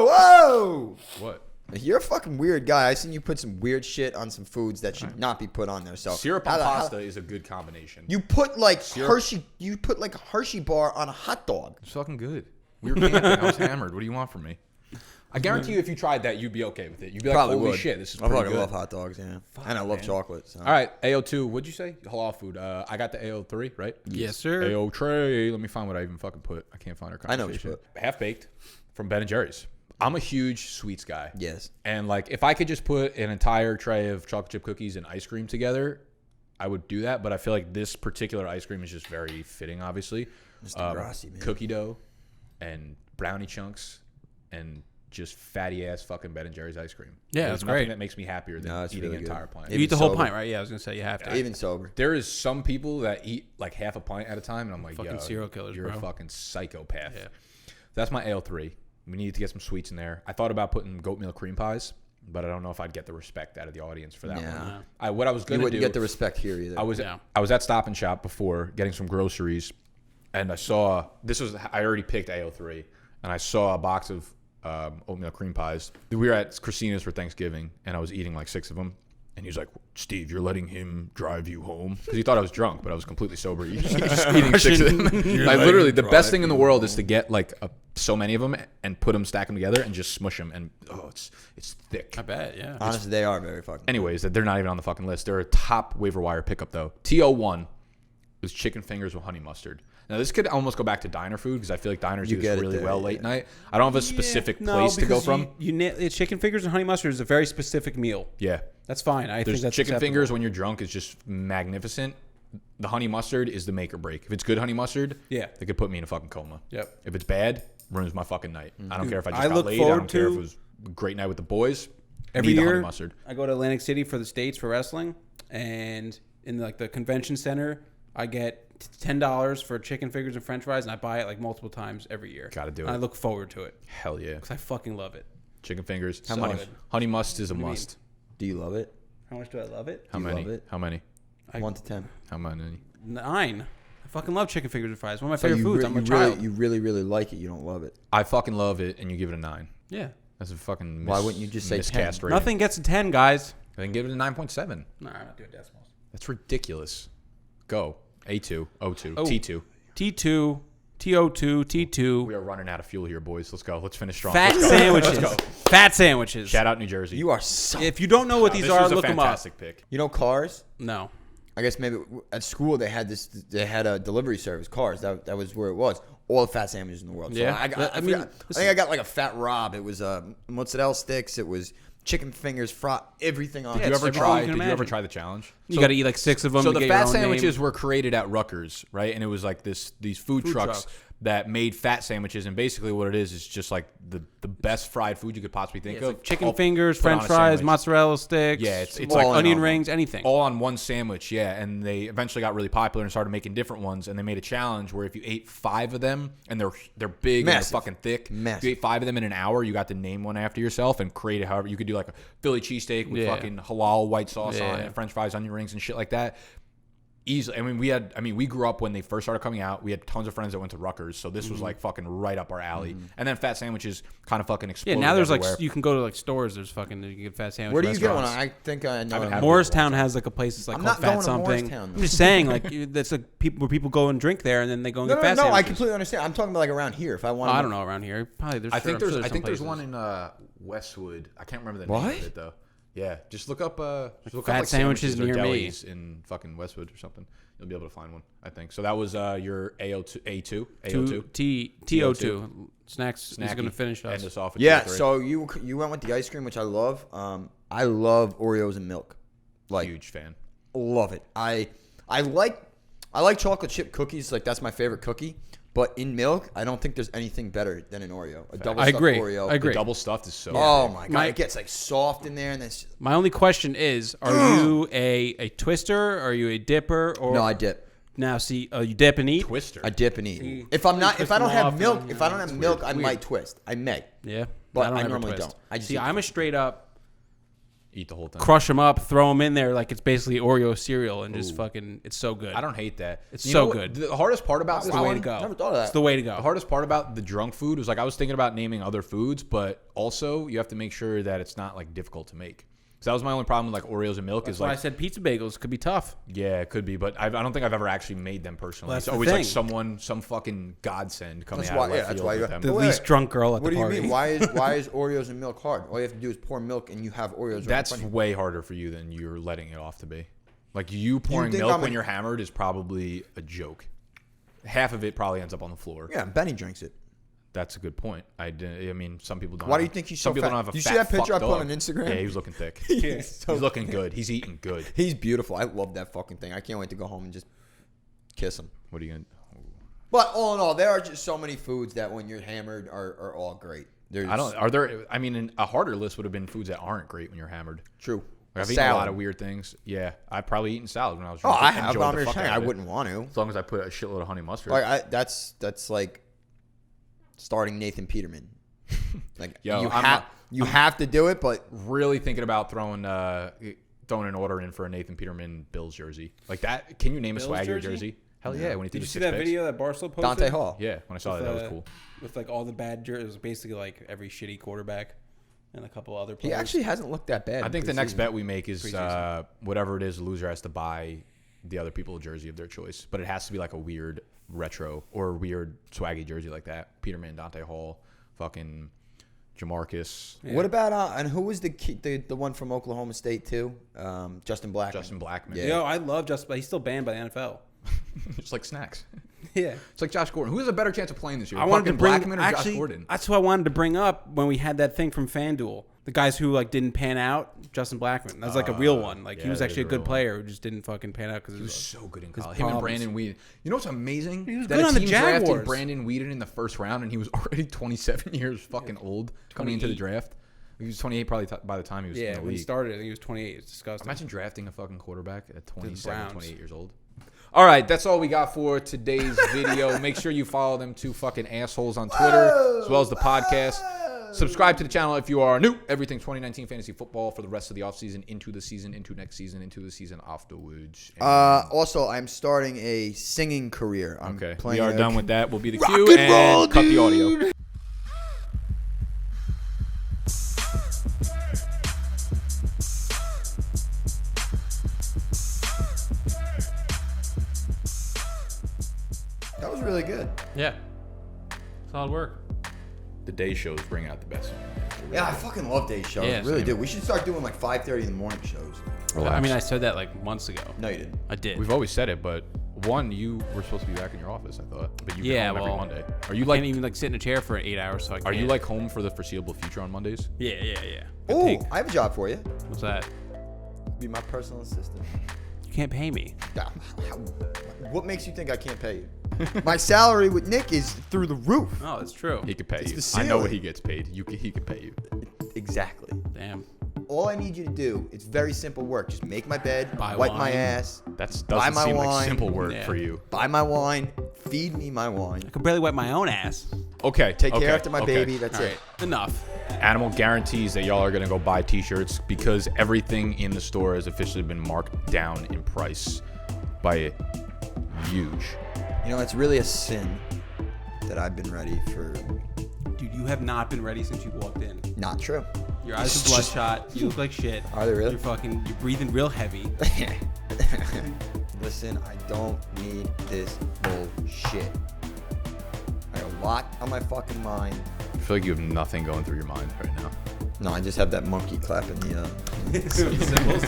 whoa. What? You're a fucking weird guy. I seen you put some weird shit on some foods that should not be put on there. So Syrup how on the- how- pasta is a good combination. You put like Syrup. Hershey. You put like a Hershey bar on a hot dog. It's fucking good. We were camping. I was hammered. What do you want from me? I guarantee you, if you tried that, you'd be okay with it. You'd be like, Probably holy would. shit, this is I pretty fucking good. love hot dogs. Yeah, and I love chocolate. So. All right, AO2. What'd you say? Halal food. I got the AO3, right? Yes, sir. AO tray. Let me find what I even fucking put. I can't find our I know what you conversation. Half baked from Ben and Jerry's. I'm a huge sweets guy. Yes. And like, if I could just put an entire tray of chocolate chip cookies and ice cream together, I would do that. But I feel like this particular ice cream is just very fitting. Obviously, Mr. Grassi, man. cookie dough and brownie chunks and just fatty ass fucking Ben and Jerry's ice cream. Yeah, There's that's nothing great. that makes me happier than No, it's eating really an good. entire pint. You eat the whole sober. pint, right? Yeah, I was gonna say you have to. Even sober. There is some people that eat like half a pint at a time, and I'm like, Fucking yo, serial killers, you're bro. a fucking psychopath. Yeah. That's my AL3. We need to get some sweets in there. I thought about putting goat milk cream pies, but I don't know if I'd get the respect out of the audience for that Yeah. one. What I was You going to wouldn't do, get the respect here either. I was Yeah. at Stop and Shop before getting some groceries, and I saw I already picked AO3, and I saw a box of oatmeal cream pies. We were at Christina's for Thanksgiving, and I was eating like 6 of them. And he's like, Steve, you're letting him drive you home? Because he thought I was drunk, but I was completely sober. He's just eating 6 of them. I literally, the best thing in the world is to get like so many of them and put them, stack them together, and just smush them. And it's thick. I bet. Yeah. Honestly, they are very fucking. Anyways, they're not even on the fucking list. They're a top waiver wire pickup though. TO1 was chicken fingers with honey mustard. Now this could almost go back to diner food because I feel like diners You do get this it really there, well yeah. late night. I don't have a specific place to go from. Chicken fingers and honey mustard is a very specific meal. Yeah. That's fine. I There's think that's chicken acceptable. fingers when you're drunk is just magnificent. The honey mustard is the make or break. If it's good honey mustard, Yeah. it could put me in a fucking coma. Yep. If it's bad, ruins my fucking night. I don't care if I just I got look laid. I don't forward care if to- it was a great night with the boys. Every Need the year, honey mustard. I go to Atlantic City for the States for wrestling, and in like the convention center, I get $10 for chicken fingers and French fries, and I buy it like multiple times every year. Gotta do And it. I look forward to it Hell yeah. because I fucking love it. Chicken fingers. How honey, much? honey must is a do you mean? must. Do you love it? How much do I love it? How You many? love it? How many? 1 to 10. How many? 9. I fucking love chicken fingers and fries. One of my So favorite foods. I'm a child. you really like it. You don't love it. I fucking love it, and you give it a 9. Yeah. That's a fucking Why wouldn't you just say 10? miscast rating. Nothing gets a 10, guys. Then give it a 9.7. Nah, I'm not doing decimals. That's ridiculous. Go. A2, O2, Oh. T2. T2, TO2, T2. We are running out of fuel here, boys. Let's go. Let's finish strong. Fat Let's go. sandwiches. Let's go. Fat sandwiches. Shout out New Jersey. You are so. If you don't know what these This are, was a look them up. fantastic pick. You know cars? No. I guess maybe at school they had this. They had a delivery service, cars. That was where it was. All the fat sandwiches in the world. So Yeah. I think I got like a fat Rob. It was mozzarella sticks. It was chicken fingers, everything on. Did you ever everything try? you Did can you ever imagine. try the challenge? You got to eat like 6 of them. So to the get your fat own sandwiches name. were created at Rutgers, right? And it was like these food trucks that made fat sandwiches, and basically what it is just like the best fried food you could possibly think It's of. like chicken all fingers, put French on a fries, sandwich. mozzarella sticks. Yeah, it's like like onion all- rings, anything. all on one sandwich, yeah. And they eventually got really popular and started making different ones. And they made a challenge where if you ate 5 of them, and they're big Massive. and they're fucking thick, Massive. if you ate 5 of them in an hour, you got to name one after yourself and create it however you could do, like a Philly cheesesteak with Yeah. fucking halal white sauce on Yeah. it, French fries, onion rings, and shit like that. Easily, we grew up when they first started coming out. We had tons of friends that went to Rutgers, so this was like fucking right up our alley. And then fat sandwiches kind of fucking Yeah, exploded. now there's everywhere. like you can go to like stores. There's fucking you can get fat sandwiches. Where do you get one? restaurants. I think I know. haven't had Morristown has like a place that's like I'm called not going Fat to something. Morristown, I'm just saying like that's like where people go and drink there and then they go and No, get no, fat no. I sandwiches. completely understand. I'm talking about like around here. If I want, I don't know around here. Probably there's. I think I'm sure there's some one places. in Westwood. I can't remember the What? name of it though. Yeah, just look up fat sandwiches or near me. delis in fucking Westwood or something. You'll be able to find one, I think. So that was your AO2, TO2. Snacks is Snacky. going to finish us. End us off with Yeah. 2 or 3. So you went with the ice cream, which I love. I love Oreos and milk. Like Huge fan. love it. I like chocolate chip cookies. Like that's my favorite cookie. But in milk, I don't think there's anything better than an Oreo. A double I stuffed agree. Oreo. I agree. The double stuffed is so Oh good. my god! My- It gets like soft in there, and then My only question is: are you a twister? Are you a dipper? Or no, I dip. Now, see, you dip and eat. Twister. I dip and eat. See, If I'm not, twist if I don't them have off milk, and, if I don't have it's milk, weird. I might twist. I may. Yeah, But don't I ever normally twist. don't. I just see. eat I'm a twist. straight up Eat the whole thing. crush them up, throw them in there like it's basically Oreo cereal, and just fucking. It's so good. I don't hate that. It's You so know what? good. The hardest part about this It's the way to one, go. Never thought of that. It's the way to go. the hardest part about the drunk food was like I was thinking about naming other foods, but also you have to make sure that it's not like difficult to make. So that was my only problem with like Oreos and milk. That's is why like I said pizza bagels could be tough. yeah, it could be, but I don't think I've ever actually made them personally. Well, It's that's the always like thing. some fucking godsend coming That's out why- of left yeah, that's field why you with got The them. Wait, least drunk girl at What the do you party. mean? Why is Oreos and milk hard? All you have to do is pour milk, and you have Oreos. right That's in front of you. way harder for you than you're letting it off to be. Like you pouring think milk I'm when a- you're hammered is probably a joke. Half of it probably ends up on the floor. Yeah, Benny drinks it. That's a good point. I mean, some people don't. Why do have- you think he's some so people fat? don't have a You see fat that picture fuck I put dog. on Instagram? Yeah, he was looking thick. He's He's looking good. He's eating good. He's beautiful. I love that fucking thing. I can't wait to go home and just kiss him. What are you gonna? But all in all, there are just so many foods that when you're hammered are all great. There's I don't. Are there? I mean, a harder list would have been foods that aren't great when you're hammered. True. Like, I've eaten a lot of weird things. Yeah, I've probably eaten salad when I was. Oh, drunk. I have. Enjoyed I'm the just fuck saying, out I of it. wouldn't want to. As long as I put a shitload of honey mustard. Like that's like starting Nathan Peterman. Like Yo, you have to do it, but really thinking about throwing an order in for a Nathan Peterman Bills jersey. Like that. Can you name Bills a swaggier jersey? jersey? Hell yeah! When he Did threw you the see 6 that picks. video that Barstool posted? Dante Hall. Yeah, when I saw that was cool. With like all the bad jerseys, it was basically like every shitty quarterback and a couple other He players. actually hasn't looked that bad. I in think the next preseason. bet we make is Preseason. whatever it is, the loser has to buy the other people a jersey of their choice. But it has to be like a weird retro or a weird swaggy jersey like that. Peterman, Dante Hall, fucking Jamarcus, Yeah. What about and who was the one from Oklahoma State too? Justin Blackman. Justin Blackman. Yeah. Yo, I love Justin, but he's still banned by the NFL. Just like snacks. Yeah. It's like Josh Gordon. Who has a better chance of playing this year? I wanted to Fucking bring Blackman or actually. Josh Gordon? That's who I wanted to bring up when we had that thing from FanDuel. The guys who like didn't pan out, Justin Blackman. That was like a real one. Like he yeah, was that actually a is a good real player who just didn't fucking pan out because He was so good in his college. Him and problems. Brandon Weeden. You know what's amazing? He was that good a on the team drafted Jaguars. Brandon Weeden in the first round, and he was already 27 years fucking old coming into the 28. draft. He was 28 probably by the time he was in Yeah, the when he league. started, I think he was 28. It's disgusting. Imagine drafting a fucking quarterback at 27, Browns. 28 years old. All right, that's all we got for today's video. Make sure you follow them two fucking assholes on Twitter, as well as the podcast. Subscribe to the channel if you are new. Everything 2019 fantasy football for the rest of the offseason, into the season, into next season, into the season afterwards. And Also, I'm starting a singing career. I'm okay, we playing are a- done with that. We'll be the Rock cue and and roll, cut the audio. really good. Yeah. Solid work. The day shows bring out the best. Yeah, I fucking love day shows. Yeah, really same. do. We should start doing like 5:30 in the morning shows. I mean, I said that like months ago. No, you didn't. I did. We've always said it, but one, you were supposed to be back in your office, I thought. But you get home every Monday. Are you I like can't even like sit in a chair for 8 hours? So I can't. Are you like home for the foreseeable future on Mondays? Yeah. Oh, I have a job for you. What's that? Be my personal assistant. You can't pay me. What makes you think I can't pay you? My salary with Nick is through the roof. Oh, that's true. He could pay It's you. the I know what ceiling. he gets paid. He could pay you. Exactly. Damn. All I need you to do, it's very simple work. Just make my bed, Buy wipe my wine. ass, That buy doesn't my seem wine. like simple work Yeah. for you. buy my wine, feed me my wine, I can barely wipe my own ass. Okay. take okay, care after my okay. baby. That's All it. right. Enough. Animal guarantees that y'all are gonna go buy T-shirts because everything in the store has officially been marked down in price by a huge. You know, it's really a sin that I've been ready for. Dude, you have not been ready since you walked in. Not true. Your eyes are bloodshot. You look like shit. Are they really? You're breathing real heavy. Listen, I don't need this bullshit. I got a lot on my fucking mind. I feel like you have nothing going through your mind right now. No, I just have that monkey clapping the. Some symbols.